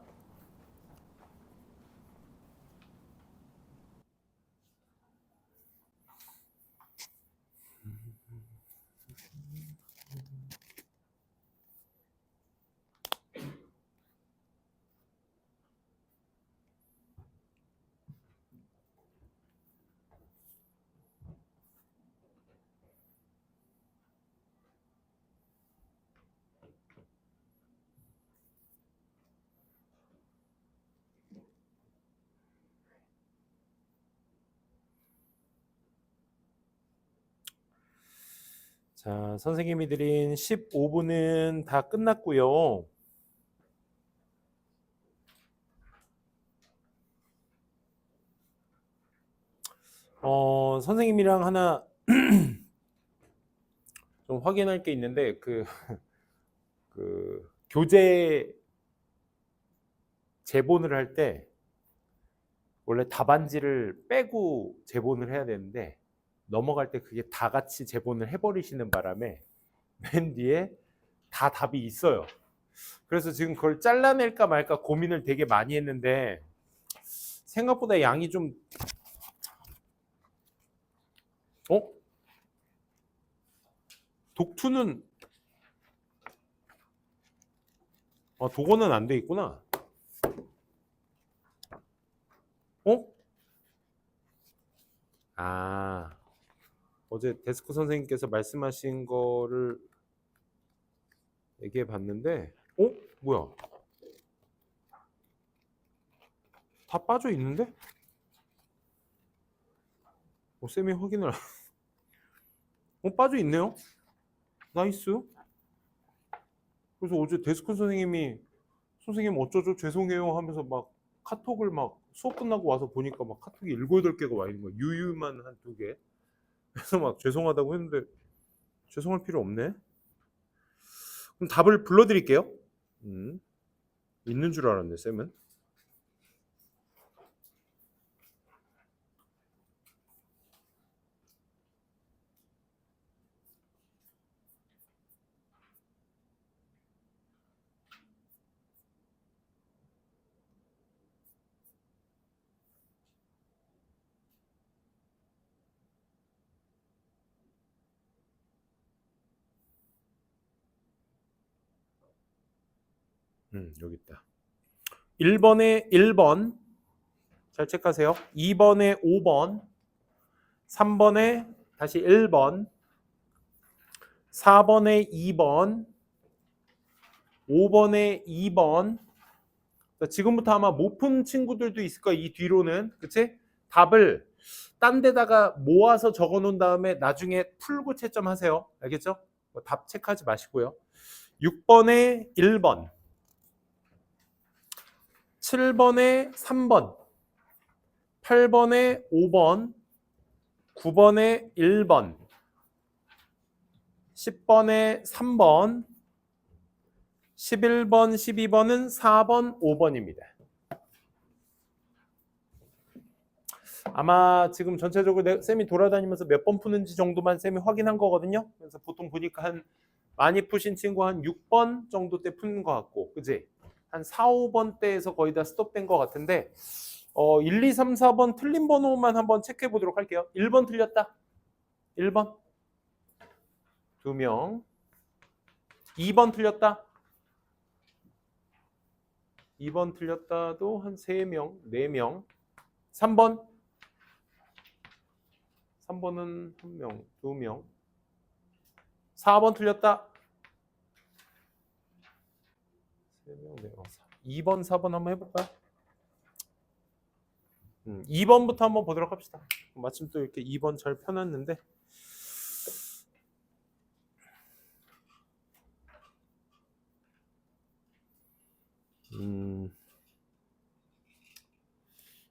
자, 선생님이 드린 15분은 다 끝났고요. 선생님이랑 하나 좀 확인할 게 있는데 그 교재 제본을 할 때 원래 답안지를 빼고 제본을 해야 되는데 넘어갈 때 그게 다 같이 제본을 해버리시는 바람에 맨 뒤에 다 답이 있어요. 그래서 지금 그걸 잘라낼까 말까 고민을 되게 많이 했는데 생각보다 양이 좀 독2는 독어는 안 돼 있구나. 어제 데스크 선생님께서 말씀하신 거를 얘기해 봤는데 뭐야? 다 빠져 있는데? 쌤이 확인을 빠져 있네요. 나이스. 그래서 어제 데스크 선생님이 선생님 어쩌죠? 죄송해요 하면서 막 카톡을 막 수업 끝나고 와서 보니까 막 카톡이 7, 8개가 와 있는 거야. 유유만 한 2개. 그래서 막 죄송하다고 했는데 죄송할 필요 없네. 그럼 답을 불러드릴게요. 있는 줄 알았네, 쌤은. 여기 있다. 1번에 1번 잘 체크하세요. 2번에 5번, 3번에 다시 1번, 4번에 2번, 5번에 2번. 지금부터 아마 못 푼 친구들도 있을 거야. 이 뒤로는. 그치? 답을 딴 데다가 모아서 적어 놓은 다음에 나중에 풀고 채점하세요. 알겠죠? 답 체크하지 마시고요. 6번에 1번, 7번에 3번, 8번에 5번, 9번에 1번, 10번에 3번, 11번, 12번은 4번, 5번입니다. 아마 지금 전체적으로 쌤이 돌아다니면서 몇 번 푸는지 정도만 쌤이 확인한 거거든요. 그래서 보통 보니까 한 많이 푸신 친구 한 6번 정도 때 푸는 것 같고, 그지? 한 4, 5번 때에서 거의 다 스톱된 것 같은데 1, 2, 3, 4번 틀린 번호만 한번 체크해 보도록 할게요. 1번 틀렸다. 1번. 2명. 2번 틀렸다. 2번 틀렸다도 한 3명, 4명. 3번. 3번은 1명, 2명. 4번 틀렸다. 3명, 4명. 2번, 4번 한번 해볼까요? 2번부터 한번 보도록 합시다. 마침 또 이렇게 2번 잘 펴놨는데.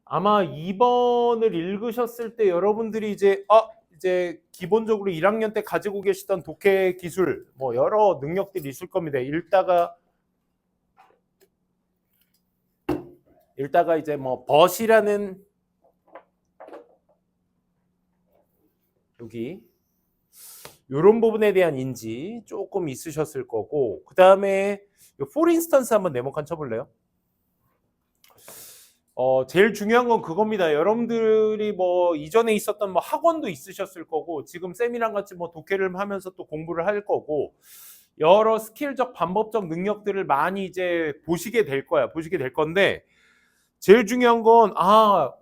아마 2번을 읽으셨을 때 여러분들이 이제 기본적으로 1학년 때 가지고 계시던 독해 기술 뭐 여러 능력들이 있을 겁니다. 읽다가 이제 뭐 벗이라는 여기 이런 부분에 대한 인지 조금 있으셨을 거고, 그 다음에 for instance 한번 네모칸 쳐볼래요? 제일 중요한 건 그겁니다. 여러분들이 뭐 이전에 있었던 뭐 학원도 있으셨을 거고, 지금 쌤이랑 같이 뭐 독해를 하면서 또 공부를 할 거고, 여러 스킬적 반복적 능력들을 많이 이제 보시게 될 거야. 보시게 될 건데, 제일 중요한 건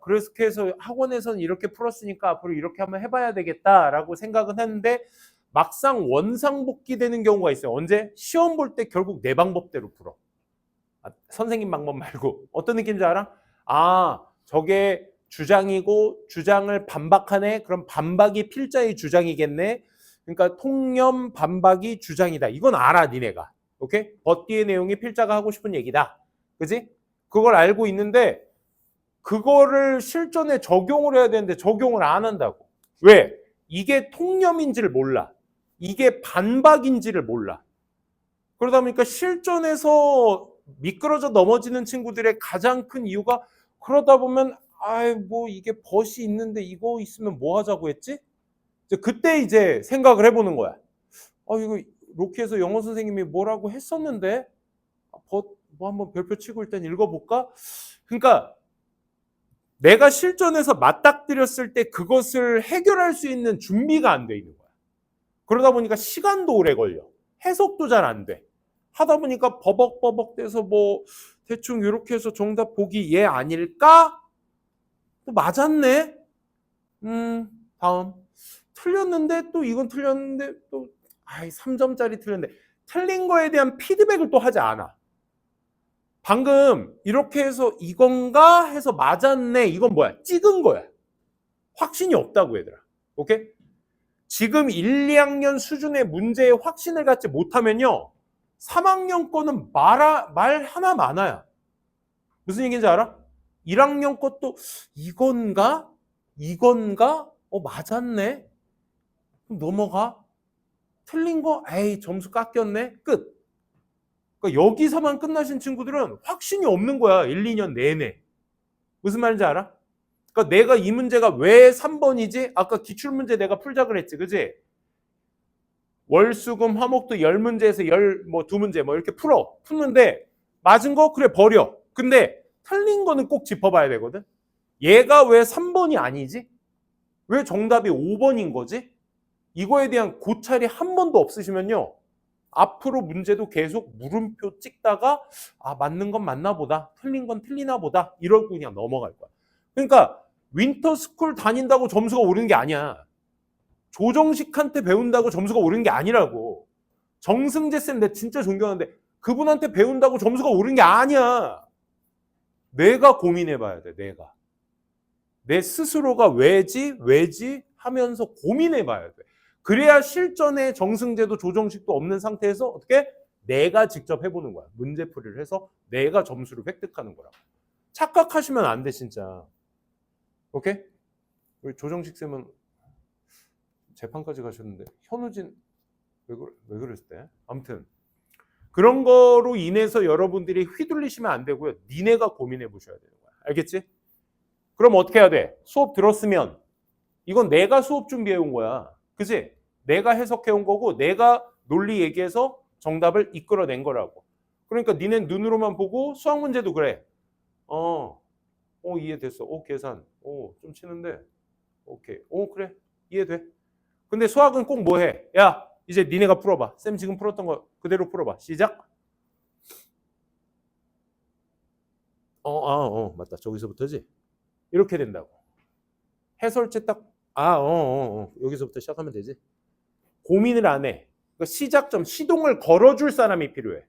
그래서 학원에서는 이렇게 풀었으니까 앞으로 이렇게 한번 해봐야 되겠다라고 생각은 했는데, 막상 원상복귀 되는 경우가 있어요. 언제? 시험 볼 때 결국 내 방법대로 풀어. 선생님 방법 말고. 어떤 느낌인지 알아? 저게 주장이고 주장을 반박하네. 그럼 반박이 필자의 주장이겠네. 그러니까 통념 반박이 주장이다. 이건 알아, 니네가. 오케이? 뒤의 내용이 필자가 하고 싶은 얘기다. 그지? 그걸 알고 있는데 그거를 실전에 적용을 해야 되는데 적용을 안 한다고. 왜? 이게 통념인지를 몰라. 이게 반박인지를 몰라. 그러다 보니까 실전에서 미끄러져 넘어지는 친구들의 가장 큰 이유가, 그러다 보면 뭐 이게 벗이 있는데 이거 있으면 뭐 하자고 했지? 그때 이제 생각을 해보는 거야. 이거 로키에서 영어 선생님이 뭐라고 했었는데 벗 뭐 한번 별표 치고 일단 읽어볼까? 그러니까 내가 실전에서 맞닥뜨렸을 때 그것을 해결할 수 있는 준비가 안 돼 있는 거야. 그러다 보니까 시간도 오래 걸려. 해석도 잘 안 돼. 하다 보니까 버벅버벅 돼서 뭐 대충 이렇게 해서 정답 보기 얘 아닐까? 또 맞았네. 다음. 틀렸는데 또 이건 틀렸는데 또 3점짜리 틀렸는데, 틀린 거에 대한 피드백을 또 하지 않아. 방금 이렇게 해서 이건가 해서 맞았네. 이건 뭐야? 찍은 거야. 확신이 없다고 얘들아. 오케이? 지금 1, 2학년 수준의 문제에 확신을 갖지 못하면요, 3학년 거는 말 하나 많아요. 무슨 얘기인지 알아? 1학년 것도 이건가? 맞았네. 그럼 넘어가. 틀린 거? 점수 깎였네. 끝. 그러니까 여기서만 끝나신 친구들은 확신이 없는 거야. 1, 2년 내내. 무슨 말인지 알아? 그러니까 내가 이 문제가 왜 3번이지? 아까 기출문제 내가 풀자 그랬지. 그지? 월수금 화목도 10문제에서 2문제 뭐 이렇게 푸는데 맞은 거? 그래, 버려. 근데 틀린 거는 꼭 짚어봐야 되거든. 얘가 왜 3번이 아니지? 왜 정답이 5번인 거지? 이거에 대한 고찰이 한 번도 없으시면요, 앞으로 문제도 계속 물음표 찍다가 아 맞는 건 맞나 보다, 틀린 건 틀리나 보다 이러고 그냥 넘어갈 거야. 그러니까 윈터스쿨 다닌다고 점수가 오르는 게 아니야. 조정식한테 배운다고 점수가 오르는 게 아니라고. 정승재 쌤 내 진짜 존경하는데 그분한테 배운다고 점수가 오르는 게 아니야. 내가 고민해봐야 돼. 내가. 내 스스로가 왜지 하면서 고민해봐야 돼. 그래야 실전에 정승재도 조정식도 없는 상태에서 어떻게? 내가 직접 해보는 거야. 문제풀이를 해서 내가 점수를 획득하는 거라고. 착각하시면 안 돼 진짜. 오케이? 우리 조정식 쌤은 재판까지 가셨는데 현우진 왜 그랬을 때? 아무튼 그런 거로 인해서 여러분들이 휘둘리시면 안 되고요. 니네가 고민해 보셔야 되는 거야. 알겠지? 그럼 어떻게 해야 돼? 수업 들었으면 이건 내가 수업 준비해 온 거야. 그치? 내가 해석해 온 거고 내가 논리 얘기해서 정답을 이끌어낸 거라고. 그러니까 니네 눈으로만 보고 수학 문제도 그래. 이해됐어. 계산. 좀 치는데. 오케이. 그래. 이해돼. 근데 수학은 꼭 뭐 해? 야, 이제 니네가 풀어봐. 쌤 지금 풀었던 거 그대로 풀어봐. 시작. 맞다. 저기서부터지. 이렇게 된다고. 해설제 딱, 여기서부터 시작하면 되지. 고민을 안 해. 그러니까 시작점, 시동을 걸어줄 사람이 필요해.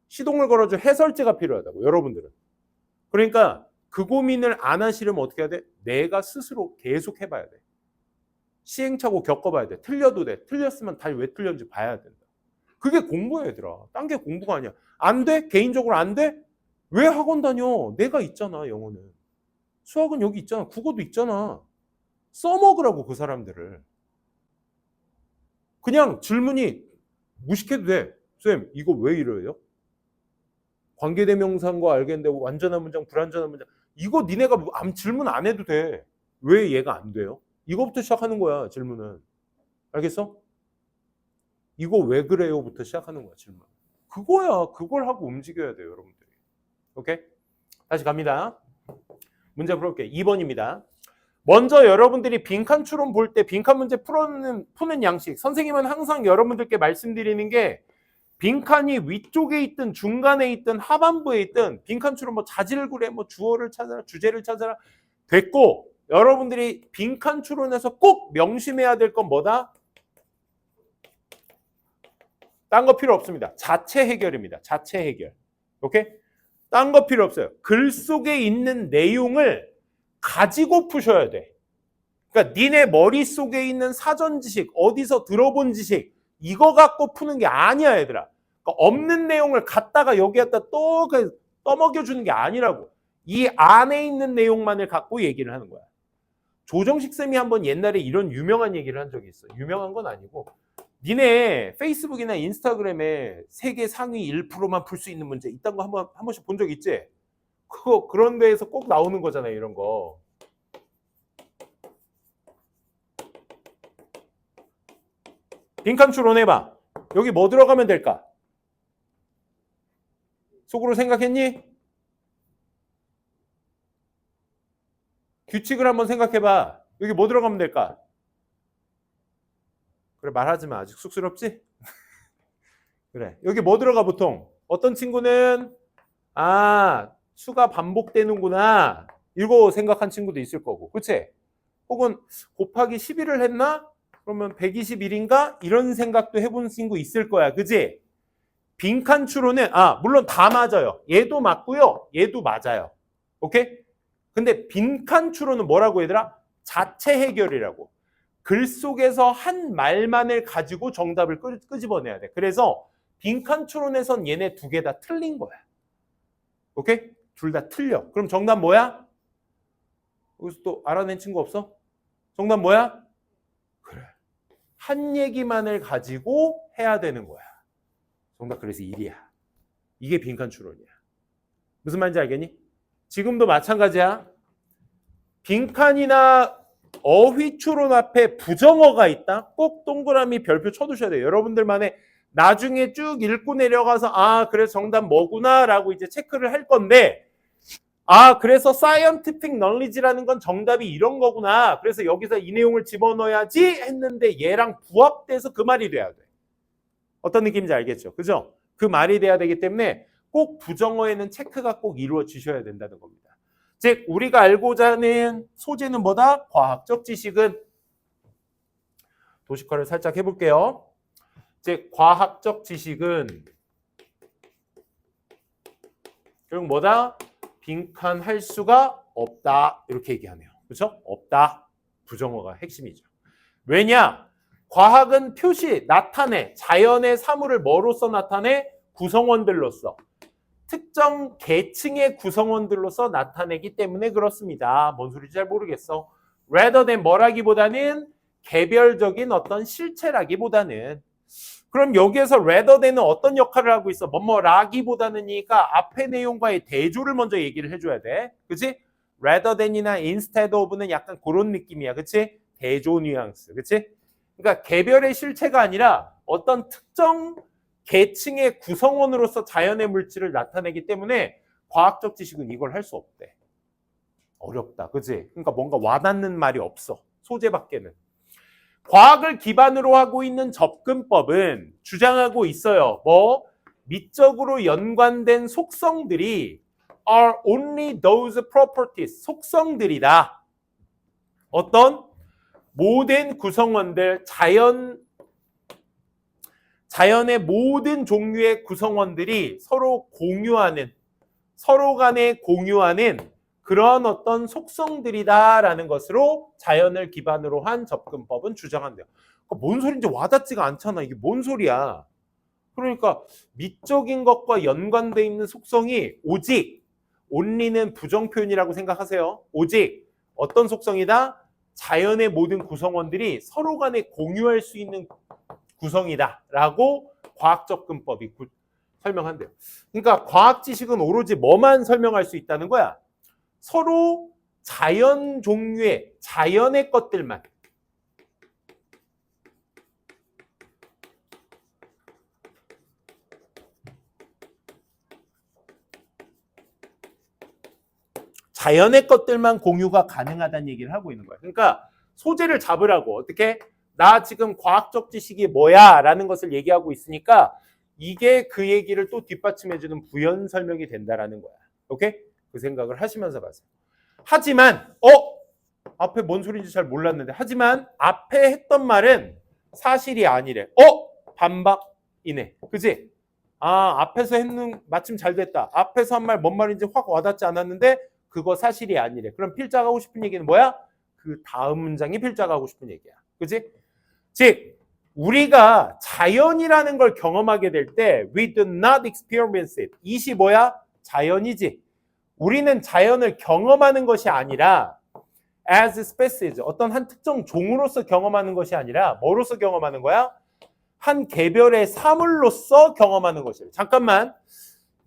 시동을 걸어줄 해설제가 필요하다고, 여러분들은. 그러니까 그 고민을 안 하시려면 어떻게 해야 돼? 내가 스스로 계속 해봐야 돼. 시행착오 겪어봐야 돼. 틀려도 돼. 틀렸으면 다시 왜 틀렸는지 봐야 된다. 그게 공부야, 얘들아. 딴 게 공부가 아니야. 안 돼? 개인적으로 안 돼? 왜 학원 다녀? 내가 있잖아, 영어는. 수학은 여기 있잖아. 국어도 있잖아. 써먹으라고, 그 사람들을. 그냥 질문이 무식해도 돼. 쌤, 이거 왜 이래요? 관계대명사인 거 알겠는데 완전한 문장, 불완전한 문장. 이거 니네가 질문 안 해도 돼. 왜 얘가 안 돼요? 이거부터 시작하는 거야, 질문은. 알겠어? 이거 왜 그래요?부터 시작하는 거야, 질문. 그거야. 그걸 하고 움직여야 돼요, 여러분들이. 오케이? 다시 갑니다. 문제 풀어볼게요. 2번입니다. 먼저 여러분들이 빈칸 추론 볼 때 빈칸 문제 푸는 양식. 선생님은 항상 여러분들께 말씀드리는 게 빈칸이 위쪽에 있든 중간에 있든 하반부에 있든 빈칸 추론 자질구레 주어를 찾아라, 주제를 찾아라 됐고, 여러분들이 빈칸 추론에서 꼭 명심해야 될 건 뭐다? 딴 거 필요 없습니다. 자체 해결입니다. 자체 해결. 오케이? 딴 거 필요 없어요. 글 속에 있는 내용을 가지고 푸셔야 돼. 그러니까 니네 머릿속에 있는 사전 지식, 어디서 들어본 지식, 이거 갖고 푸는 게 아니야, 얘들아. 그러니까 없는 내용을 갖다가 여기에다 또 떠먹여주는 게 아니라고. 이 안에 있는 내용만을 갖고 얘기를 하는 거야. 조정식 쌤이 한번 옛날에 이런 유명한 얘기를 한 적이 있어. 유명한 건 아니고, 니네 페이스북이나 인스타그램에 세계 상위 1%만 풀 수 있는 문제 이딴 거 한 번씩 본 적 있지? 그런 데에서 꼭 나오는 거잖아요, 이런 거. 빈칸 추론해봐. 여기 뭐 들어가면 될까? 속으로 생각했니? 규칙을 한번 생각해봐. 여기 뭐 들어가면 될까? 그래, 말하지 마. 아직 쑥스럽지? 그래. 여기 뭐 들어가 보통? 어떤 친구는 수가 반복되는구나. 이거 생각한 친구도 있을 거고. 그치? 혹은 곱하기 11을 했나? 그러면 121인가? 이런 생각도 해본 친구 있을 거야. 그치? 빈칸 추론은 물론 다 맞아요. 얘도 맞고요. 얘도 맞아요. 오케이? 근데 빈칸 추론은 뭐라고 얘들아? 자체 해결이라고. 글 속에서 한 말만을 가지고 정답을 끄집어내야 돼. 그래서 빈칸 추론에선 얘네 두 개 다 틀린 거야. 오케이? 둘 다 틀려. 그럼 정답 뭐야? 여기서 또 알아낸 친구 없어? 정답 뭐야? 그래. 한 얘기만을 가지고 해야 되는 거야. 정답 그래서 1이야. 이게 빈칸 추론이야. 무슨 말인지 알겠니? 지금도 마찬가지야. 빈칸이나 어휘 추론 앞에 부정어가 있다? 꼭 동그라미 별표 쳐두셔야 돼요. 여러분들만의 나중에 쭉 읽고 내려가서 그래서 정답 뭐구나 라고 이제 체크를 할 건데, 그래서 scientific knowledge라는 건 정답이 이런 거구나. 그래서 여기서 이 내용을 집어넣어야지 했는데 얘랑 부합돼서 그 말이 돼야 돼. 어떤 느낌인지 알겠죠? 그죠? 그 말이 돼야 되기 때문에 꼭 부정어에는 체크가 꼭 이루어지셔야 된다는 겁니다. 즉 우리가 알고자 하는 소재는 뭐다? 과학적 지식은 도식화를 살짝 해볼게요. 즉 과학적 지식은 결국 뭐다? 빈칸할 수가 없다. 이렇게 얘기하네요. 그렇죠? 없다. 부정어가 핵심이죠. 왜냐? 과학은 표시, 나타내, 자연의 사물을 뭐로서 나타내? 구성원들로서. 특정 계층의 구성원들로서 나타내기 때문에 그렇습니다. 뭔 소리인지 잘 모르겠어. rather than 뭐라기보다는 개별적인 어떤 실체라기보다는. 그럼 여기에서 rather than은 어떤 역할을 하고 있어? 뭐라기보다는이니까 앞의 내용과의 대조를 먼저 얘기를 해줘야 돼. 그치? rather than이나 instead of는 약간 그런 느낌이야. 그치? 대조 뉘앙스. 그치? 그러니까 개별의 실체가 아니라 어떤 특정 계층의 구성원으로서 자연의 물질을 나타내기 때문에 과학적 지식은 이걸 할 수 없대. 어렵다. 그치? 그러니까 뭔가 와닿는 말이 없어. 소재밖에는. 과학을 기반으로 하고 있는 접근법은 주장하고 있어요. 미적으로 연관된 속성들이 are only those properties. 속성들이다. 어떤 모든 구성원들, 자연의 모든 종류의 구성원들이 서로 간에 공유하는 그런 어떤 속성들이다라는 것으로 자연을 기반으로 한 접근법은 주장한대요. 그러니까 뭔 소리인지 와닿지가 않잖아. 이게 뭔 소리야. 그러니까 미적인 것과 연관되어 있는 속성이 오직, only는 부정 표현이라고 생각하세요. 오직 어떤 속성이다? 자연의 모든 구성원들이 서로 간에 공유할 수 있는 구성이다라고 과학 접근법이 설명한대요. 그러니까 과학 지식은 오로지 뭐만 설명할 수 있다는 거야? 서로 자연 종류의 자연의 것들만. 자연의 것들만 공유가 가능하다는 얘기를 하고 있는 거야. 그러니까 소재를 잡으라고. 어떻게? 나 지금 과학적 지식이 뭐야? 라는 것을 얘기하고 있으니까 이게 그 얘기를 또 뒷받침해주는 부연 설명이 된다라는 거야. 오케이? 그 생각을 하시면서 가세요. 하지만 앞에 뭔 소리인지 잘 몰랐는데 하지만 앞에 했던 말은 사실이 아니래. 반박이네. 그지? 앞에서 했는 마침 잘 됐다. 앞에서 한 말 뭔 말인지 확 와닿지 않았는데 그거 사실이 아니래. 그럼 필자가 하고 싶은 얘기는 뭐야? 그 다음 문장이 필자가 하고 싶은 얘기야. 그지? 즉 우리가 자연이라는 걸 경험하게 될 때 we do not experience it. 이시 뭐야? 자연이지. 우리는 자연을 경험하는 것이 아니라 as species, 어떤 한 특정 종으로서 경험하는 것이 아니라 뭐로서 경험하는 거야? 한 개별의 사물로서 경험하는 것이에요. 잠깐만.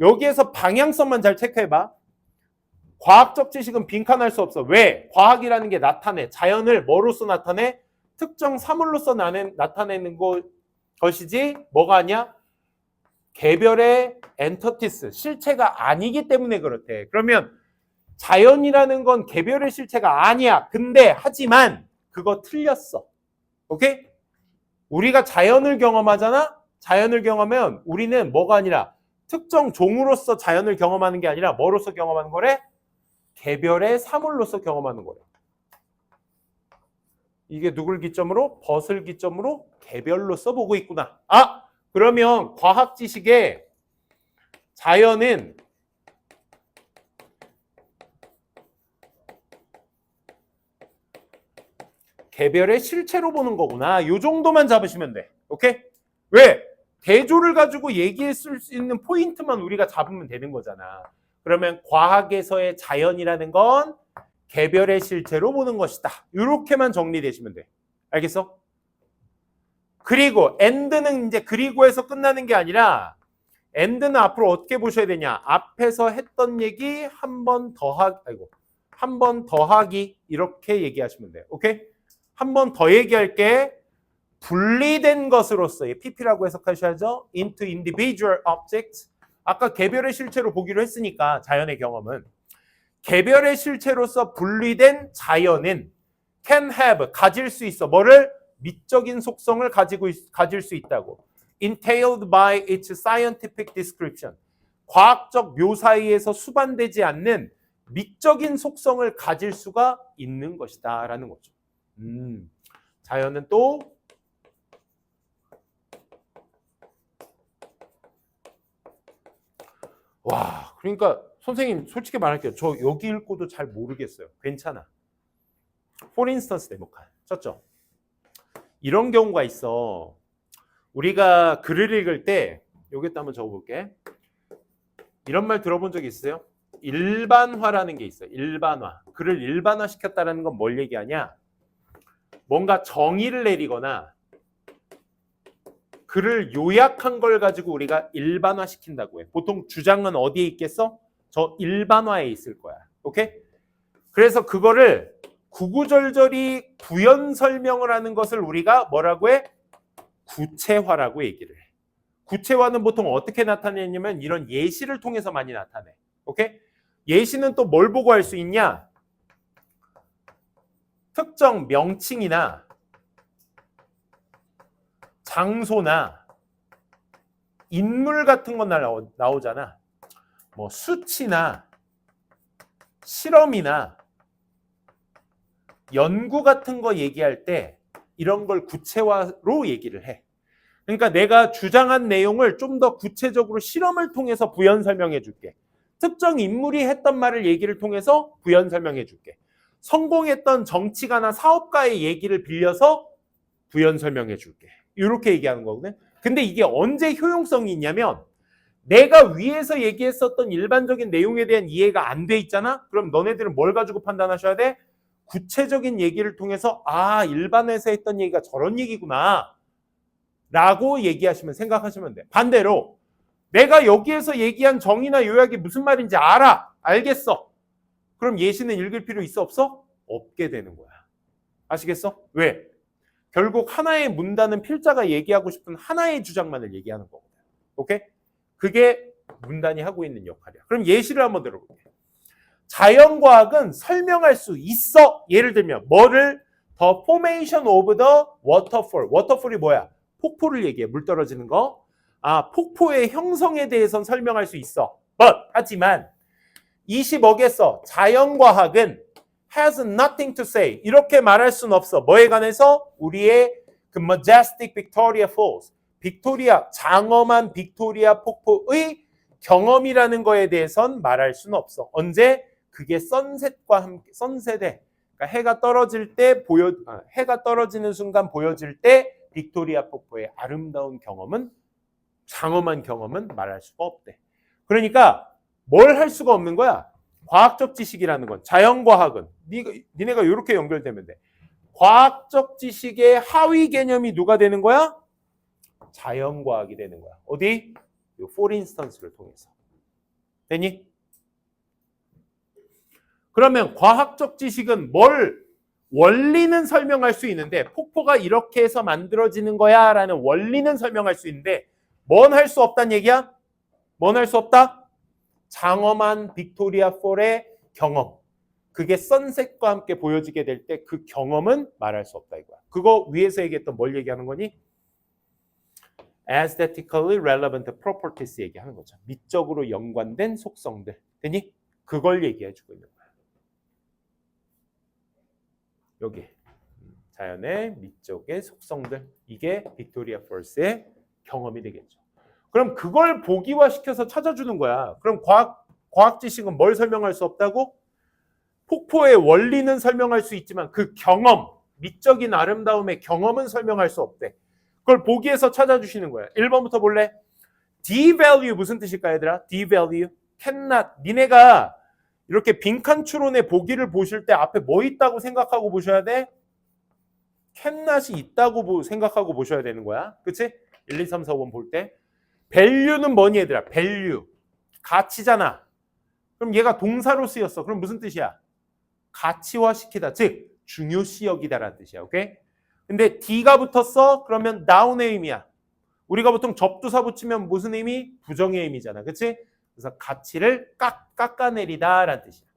여기에서 방향성만 잘 체크해봐. 과학적 지식은 빈칸할 수 없어. 왜? 과학이라는 게 나타내. 자연을 뭐로서 나타내? 특정 사물로서 나타내는 것이지 뭐가 아니야? 개별의 엔터티스, 실체가 아니기 때문에 그렇대. 그러면 자연이라는 건 개별의 실체가 아니야. 근데 하지만 그거 틀렸어. 오케이? 우리가 자연을 경험하잖아? 자연을 경험하면 우리는 뭐가 아니라 특정 종으로서 자연을 경험하는 게 아니라 뭐로서 경험하는 거래? 개별의 사물로서 경험하는 거래. 이게 누굴 기점으로? 벗을 기점으로 개별로서 보고 있구나. 그러면 과학 지식의 자연은 개별의 실체로 보는 거구나. 이 정도만 잡으시면 돼. 오케이? 왜? 대조를 가지고 얘기했을 수 있는 포인트만 우리가 잡으면 되는 거잖아. 그러면 과학에서의 자연이라는 건 개별의 실체로 보는 것이다. 이렇게만 정리되시면 돼. 알겠어? 그리고 end는 이제 그리고에서 끝나는 게 아니라 end는 앞으로 어떻게 보셔야 되냐? 앞에서 했던 얘기 한 번 더 하기 이렇게 얘기하시면 돼요. 오케이? 한 번 더 얘기할게. 분리된 것으로서의 PP라고 해석하셔야죠. into individual objects. 아까 개별의 실체로 보기로 했으니까 자연의 경험은 개별의 실체로서 분리된 자연은 can have, 가질 수 있어. 뭐를? 미적인 속성을 가질 수 있다고. entailed by its scientific description. 과학적 묘사에 의해서 수반되지 않는 미적인 속성을 가질 수가 있는 것이다 라는 거죠. 자연은 또 와, 그러니까 선생님 솔직히 말할게요. 저 여기 읽고도 잘 모르겠어요. 괜찮아. For instance 데모칸 썼죠? 이런 경우가 있어. 우리가 글을 읽을 때 여기다 한번 적어볼게. 이런 말 들어본 적 있어요? 일반화라는 게 있어요. 일반화. 글을 일반화시켰다는 건 뭘 얘기하냐? 뭔가 정의를 내리거나 글을 요약한 걸 가지고 우리가 일반화시킨다고 해. 보통 주장은 어디에 있겠어? 저 일반화에 있을 거야. 오케이? 그래서 그거를 구구절절히 부연 설명을 하는 것을 우리가 뭐라고 해? 구체화라고 얘기를 해. 구체화는 보통 어떻게 나타내냐면 이런 예시를 통해서 많이 나타내. 오케이? 예시는 또 뭘 보고 할 수 있냐? 특정 명칭이나 장소나 인물 같은 건 나오잖아. 뭐 수치나 실험이나 연구 같은 거 얘기할 때 이런 걸 구체화로 얘기를 해. 그러니까 내가 주장한 내용을 좀 더 구체적으로 실험을 통해서 부연 설명해 줄게. 특정 인물이 했던 말을 얘기를 통해서 부연 설명해 줄게. 성공했던 정치가나 사업가의 얘기를 빌려서 부연 설명해 줄게. 이렇게 얘기하는 거거든. 근데 이게 언제 효용성이 있냐면 내가 위에서 얘기했었던 일반적인 내용에 대한 이해가 안 돼 있잖아? 그럼 너네들은 뭘 가지고 판단하셔야 돼? 구체적인 얘기를 통해서 아, 일반에서 했던 얘기가 저런 얘기구나 라고 얘기하시면 생각하시면 돼. 반대로 내가 여기에서 얘기한 정의나 요약이 무슨 말인지 알겠어. 그럼 예시는 읽을 필요 있어 없어? 없게 되는 거야. 아시겠어? 왜? 결국 하나의 문단은 필자가 얘기하고 싶은 하나의 주장만을 얘기하는 거거든. 오케이? 그게 문단이 하고 있는 역할이야. 그럼 예시를 한번 들어볼게. 자연과학은 설명할 수 있어. 예를 들면 뭐를? The formation of the waterfall. waterfall이 뭐야? 폭포를 얘기해. 물 떨어지는 거. 아, 폭포의 형성에 대해서는 설명할 수 있어. 하지만 20억에서 자연과학은 has nothing to say. 이렇게 말할 수는 없어. 뭐에 관해서? 우리의 그 majestic Victoria Falls. 빅토리아, 장엄한 빅토리아 폭포의 경험이라는 거에 대해선 말할 수는 없어. 언제? 그게 선셋과 함께, 선셋에, 그러니까 해가 떨어지는 순간 보여질 때 빅토리아 폭포의 아름다운 경험은, 장엄한 경험은 말할 수가 없대. 그러니까 뭘 할 수가 없는 거야? 과학적 지식이라는 건, 자연과학은 니네가 이렇게 연결되면 돼. 과학적 지식의 하위 개념이 누가 되는 거야? 자연과학이 되는 거야. 어디? 이 for instance를 통해서. 되니? 그러면 과학적 지식은 원리는 설명할 수 있는데, 폭포가 이렇게 해서 만들어지는 거야 라는 원리는 설명할 수 있는데 뭔 할 수 없다는 얘기야? 뭔 할 수 없다? 장엄한 빅토리아 폴의 경험. 그게 선셋과 함께 보여지게 될 때 그 경험은 말할 수 없다 이거야. 그거 위에서 얘기했던 뭘 얘기하는 거니? aesthetically relevant properties 얘기하는 거죠. 미적으로 연관된 속성들. 되니? 그걸 얘기해주고 있는 거야. 여기 자연의 미적의 속성들. 이게 빅토리아 폴스의 경험이 되겠죠. 그럼 그걸 보기화시켜서 찾아주는 거야. 그럼 과학 지식은 뭘 설명할 수 없다고? 폭포의 원리는 설명할 수 있지만 그 경험, 미적인 아름다움의 경험은 설명할 수 없대. 그걸 보기에서 찾아주시는 거야. 1번부터 볼래? devalue 무슨 뜻일까 얘들아? devalue, cannot. 니네가 이렇게 빈칸 추론의 보기를 보실 때 앞에 뭐 있다고 생각하고 보셔야 돼? cannot이 있다고 생각하고 보셔야 되는 거야. 그치? 1, 2, 3, 4, 5번 볼 때. value는 뭐니 얘들아? value. 가치잖아. 그럼 얘가 동사로 쓰였어. 그럼 무슨 뜻이야? 가치화시키다. 즉 중요시 여기다라는 뜻이야. 오케이? 근데 D가 붙었어? 그러면 noun의 의미야. 우리가 보통 접두사 붙이면 무슨 의미? 부정의 의미잖아. 그치? 그래서 가치를 깎아내리다라는 뜻이야.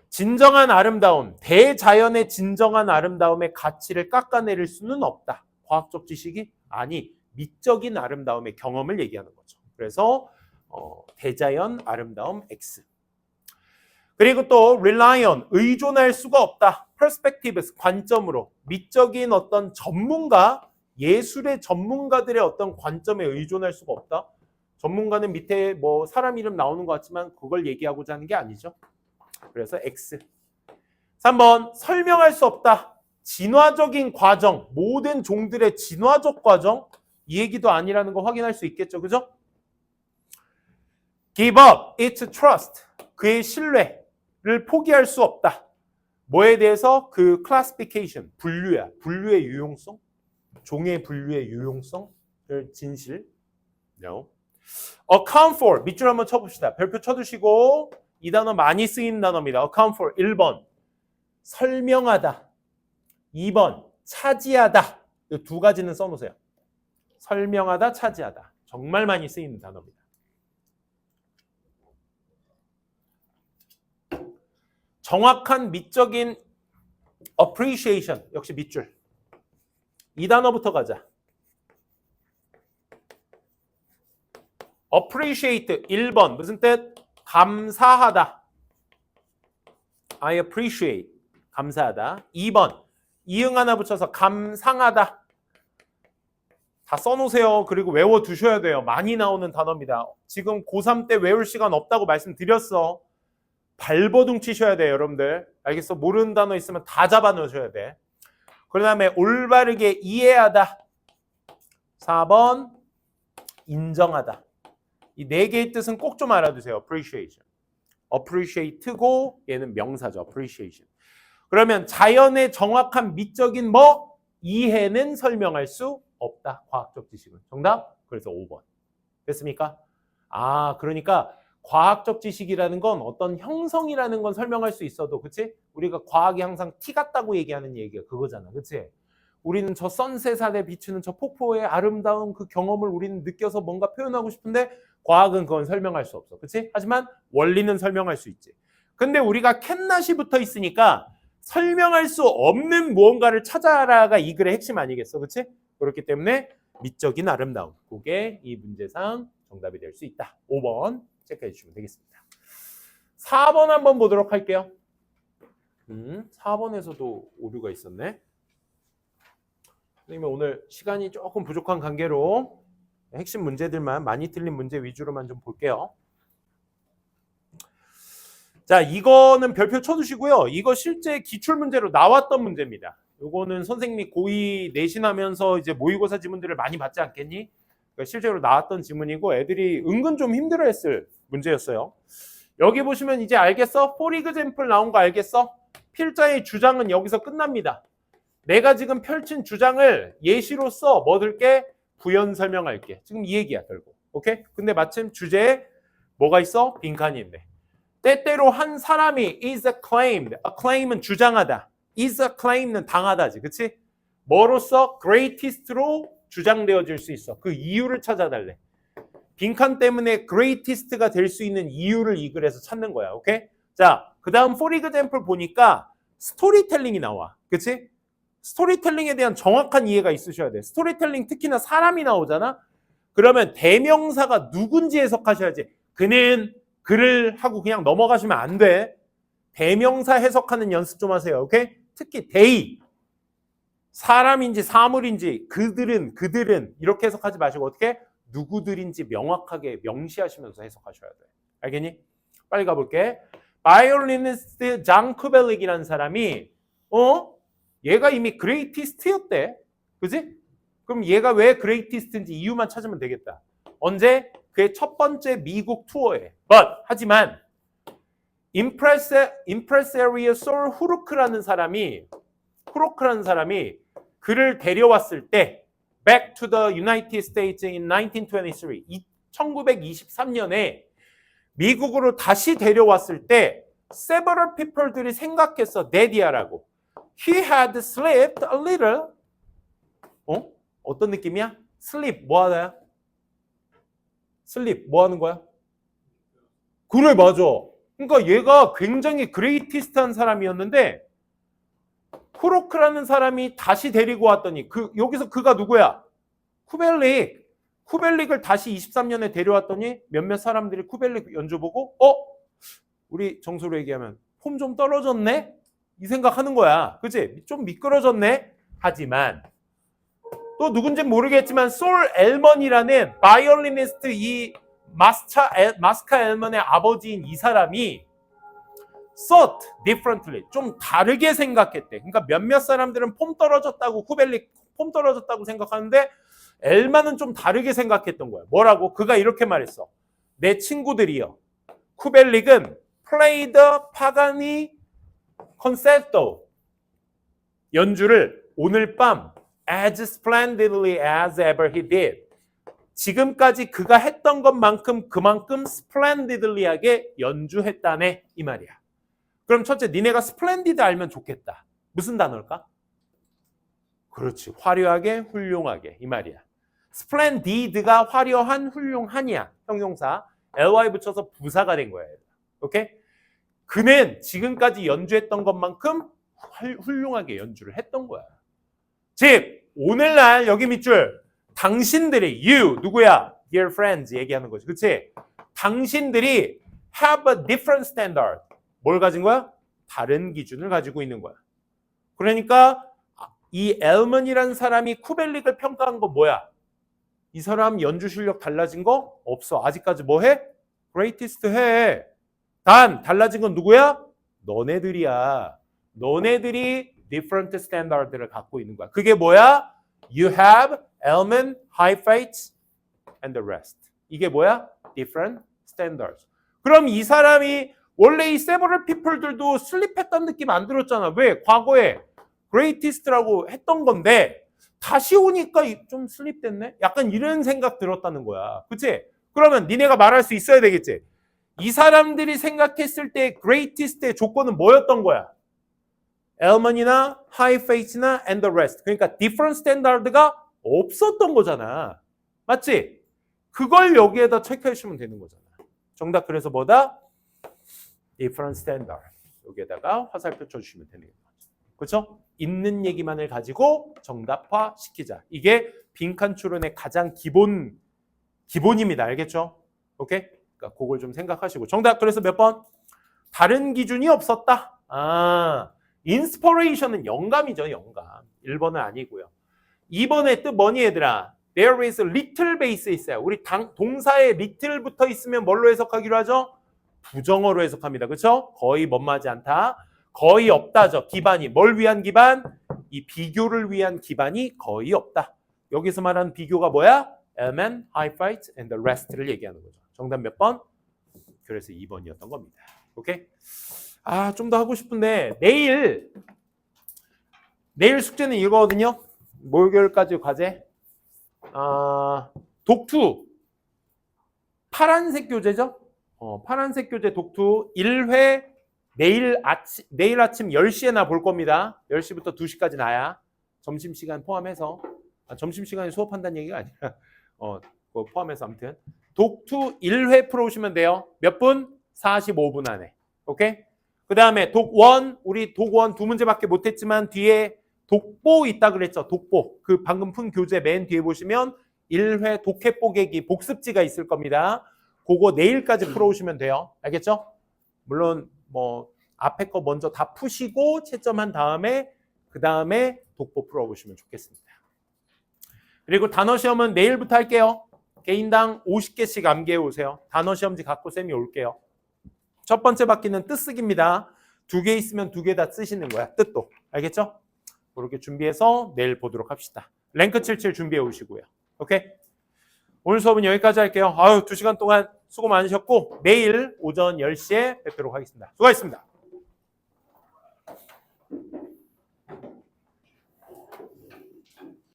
진정한 아름다움, 대자연의 진정한 아름다움의 가치를 깎아내릴 수는 없다. 과학적 지식이? 아니, 미적인 아름다움의 경험을 얘기하는 거죠. 그래서 대자연 아름다움 X. 그리고 또 rely on, 의존할 수가 없다. perspectives, 관점으로. 미적인 어떤 전문가, 예술의 전문가들의 어떤 관점에 의존할 수가 없다. 전문가는 밑에 뭐 사람 이름 나오는 것 같지만 그걸 얘기하고자 하는 게 아니죠. 그래서 X. 3번, 설명할 수 없다. 진화적인 과정, 모든 종들의 진화적 과정, 이 얘기도 아니라는 거 확인할 수 있겠죠. 그죠? give up its trust, 그의 신뢰를 포기할 수 없다. 뭐에 대해서? 그 classification, 분류야. 분류의 유용성, 종의 분류의 유용성을 진실. No. account for, 밑줄 한번 쳐봅시다. 별표 쳐두시고 이 단어 많이 쓰이는 단어입니다. account for 1번 설명하다, 2번 차지하다. 이 두 가지는 써놓으세요. 설명하다, 차지하다. 정말 많이 쓰이는 단어입니다. 정확한 미적인 appreciation, 역시 밑줄. 이 단어부터 가자. appreciate 1번 무슨 뜻? 감사하다. I appreciate, 감사하다. 2번 이응 하나 붙여서 감상하다. 다 써놓으세요. 그리고 외워두셔야 돼요. 많이 나오는 단어입니다. 지금 고3 때 외울 시간 없다고 말씀드렸어. 발버둥 치셔야 돼요, 여러분들. 알겠어? 모르는 단어 있으면 다 잡아 넣으셔야 돼. 그 다음에 올바르게 이해하다. 4번 인정하다. 이 네 개의 뜻은 꼭 좀 알아두세요. appreciation. appreciate고 얘는 명사죠. appreciation. 그러면 자연의 정확한 미적인 뭐? 이해는 설명할 수 없다. 과학적 지식은. 정답? 그래서 5번. 됐습니까? 아, 그러니까 과학적 지식이라는 건 어떤 형성이라는 건 설명할 수 있어도, 그치? 우리가 과학이 항상 티 같다고 얘기하는 얘기가 그거잖아. 그치? 우리는 저 선셋 아래 비추는 저 폭포의 아름다운 그 경험을 우리는 느껴서 뭔가 표현하고 싶은데 과학은 그건 설명할 수 없어. 그치? 하지만 원리는 설명할 수 있지. 근데 우리가 캔낫이 붙어 있으니까 설명할 수 없는 무언가를 찾아라가 이 글의 핵심 아니겠어. 그치? 그렇기 때문에 미적인 아름다움. 그게 이 문제상 정답이 될 수 있다. 5번 체크해 주시면 되겠습니다. 4번 한번 보도록 할게요. 4번에서도 오류가 있었네. 선생님 오늘 시간이 조금 부족한 관계로 핵심 문제들만, 많이 틀린 문제 위주로만 좀 볼게요. 자, 이거는 별표 쳐두시고요. 이거 실제 기출문제로 나왔던 문제입니다. 요거는 선생님이 고2 내신하면서 이제 모의고사 지문들을 많이 받지 않겠니? 그러니까 실제로 나왔던 지문이고 애들이 은근 좀 힘들어했을 문제였어요. 여기 보시면 이제 알겠어? for example 나온 거 알겠어? 필자의 주장은 여기서 끝납니다. 내가 지금 펼친 주장을 예시로서 뭐 들게? 부연 설명할게. 지금 이 얘기야 결국. 오케이? 근데 마침 주제에 뭐가 있어? 빈칸이 있네. 때때로 한 사람이 is acclaimed. acclaim은 주장하다. is acclaimed는 당하다지. 그치? 뭐로써? greatest로 주장되어질 수 있어. 그 이유를 찾아달래. 빈칸 때문에 greatest가 될 수 있는 이유를 이 글에서 찾는 거야. 오케이? 자, 그 다음 for example 보니까 스토리텔링이 나와. 그치? 스토리텔링에 대한 정확한 이해가 있으셔야 돼. 스토리텔링 특히나 사람이 나오잖아. 그러면 대명사가 누군지 해석하셔야지. 그는, 그를 하고 그냥 넘어가시면 안 돼. 대명사 해석하는 연습 좀 하세요. 오케이? 특히 they, 사람인지 사물인지 그들은 이렇게 해석하지 마시고 어떻게? 누구들인지 명확하게 명시하시면서 해석하셔야 돼. 알겠니? 빨리 가볼게. 바이올리니스트 장 쿠벨릭이라는 사람이 얘가 이미 그레이티스트였대. 그지? 그럼 얘가 왜 그레이티스트인지 이유만 찾으면 되겠다. 언제? 그의 첫 번째 미국 투어에. 하지만 임프레세리오 솔 후르크라는 사람이 그를 데려왔을 때 Back to the United States in 1923 1923년에 미국으로 다시 데려왔을 때 several people들이 생각했어. 데디아라고. He had slept a little. 어떤 느낌이야? sleep 뭐 하나야? sleep 뭐 하는 거야? 그래 맞아. 그러니까 얘가 굉장히 그레이티스트한 사람이었는데 후로크라는 사람이 다시 데리고 왔더니 여기서 그가 누구야? 쿠벨릭을 다시 23년에 데려왔더니 몇몇 사람들이 쿠벨릭 연주 보고 우리 정서로 얘기하면 폼 좀 떨어졌네? 이 생각하는 거야. 그치? 좀 미끄러졌네? 하지만 또 누군지 모르겠지만 솔 엘먼이라는 바이올리니스트 이 마스카 엘먼의 아버지인 이 사람이 thought differently 좀 다르게 생각했대. 그러니까 몇몇 사람들은 폼 떨어졌다고 쿠벨릭 폼 떨어졌다고 생각하는데 엘만은 좀 다르게 생각했던 거야. 뭐라고? 그가 이렇게 말했어. 내 친구들이요. 쿠벨릭은 played 파가니 concerto 연주를 오늘 밤 as splendidly as ever he did. 지금까지 그가 했던 것만큼 그만큼 splendidly하게 연주했다네 이 말이야. 그럼 첫째, 니네가 splendid 알면 좋겠다. 무슨 단어일까? 그렇지, 화려하게, 훌륭하게 이 말이야. splendid가 화려한, 훌륭한이야. 형용사 ly 붙여서 부사가 된 거야. 오케이? 그는 지금까지 연주했던 것만큼 훌륭하게 연주를 했던 거야. 즉 오늘날 여기 밑줄 당신들이 you 누구야? Dear friends 얘기하는 거지. 그치? 당신들이 have a different standard. 뭘 가진 거야? 다른 기준을 가지고 있는 거야. 그러니까 이 엘먼이라는 사람이 쿠벨릭을 평가한 거 뭐야? 이 사람 연주 실력 달라진 거 없어. 아직까지 뭐 해? greatest 해. 단 달라진 건 누구야? 너네들이야. 너네들이 different standard를 갖고 있는 거야. 그게 뭐야? You have element, high fates, and the rest. 이게 뭐야? Different standards. 그럼 이 사람이 원래 이 several people들도 슬립했던 느낌 안 들었잖아. 왜? 과거에 greatest라고 했던 건데 다시 오니까 좀 슬립됐네? 약간 이런 생각 들었다는 거야. 그치? 그러면 니네가 말할 수 있어야 되겠지? 이 사람들이 생각했을 때 greatest의 조건은 뭐였던 거야? element이나 high fate나 and the rest. 그러니까 different standard가 없었던 거잖아. 맞지? 그걸 여기에다 체크해 주시면 되는 거잖아. 정답 그래서 뭐다? different standard. 여기에다가 화살표 쳐주시면 되는 거죠. 그렇죠? 있는 얘기만을 가지고 정답화 시키자. 이게 빈칸 추론의 가장 기본입니다. 알겠죠? 오케이? 그러니까 그걸 좀 생각하시고. 정답 그래서 몇 번? 다른 기준이 없었다. inspiration은 영감이죠. 영감. 1번은 아니고요. 2번의 뜻 뭐니 얘들아? There is a little base 있어요. 우리 동사에 little 붙어 있으면 뭘로 해석하기로 하죠? 부정어로 해석합니다. 그렇죠? 거의 멋마지 않다. 거의 없다죠. 기반이. 뭘 위한 기반? 이 비교를 위한 기반이 거의 없다. 여기서 말하는 비교가 뭐야? element, high fight, and the rest를 얘기하는 거죠. 정답 몇 번? 그래서 2번이었던 겁니다. 오케이? 좀 더 하고 싶은데 내일 숙제는 이거거든요. 목요일까지 과제. 독투. 파란색 교재죠? 파란색 교재 독투 1회 내일 아침 10시에 나 볼 겁니다. 10시부터 2시까지 나야. 점심시간 포함해서. 점심시간에 수업한다는 얘기가 아니라 그거 포함해서 아무튼 독투 1회 풀어오시면 돼요. 몇 분? 45분 안에. 오케이? 그 다음에 독1 우리 독1 2문제밖에 못했지만 뒤에 독보 있다 그랬죠. 독보. 그 방금 푼 교재 맨 뒤에 보시면 1회 독해 뽀개기 복습지가 있을 겁니다. 그거 내일까지 풀어오시면 돼요. 알겠죠? 물론 뭐 앞에 거 먼저 다 푸시고 채점한 다음에 그 다음에 독보 풀어보시면 좋겠습니다. 그리고 단어 시험은 내일부터 할게요. 개인당 50개씩 암기해 오세요. 단어 시험지 갖고 쌤이 올게요. 첫 번째 바퀴는 뜻쓰기입니다. 2개 있으면 2개 다 쓰시는 거야. 뜻도. 알겠죠? 그렇게 준비해서 내일 보도록 합시다. 랭크 77 준비해 오시고요. 오케이? 오늘 수업은 여기까지 할게요. 2시간 동안 수고 많으셨고 내일 오전 10시에 뵙도록 하겠습니다. 수고하셨습니다.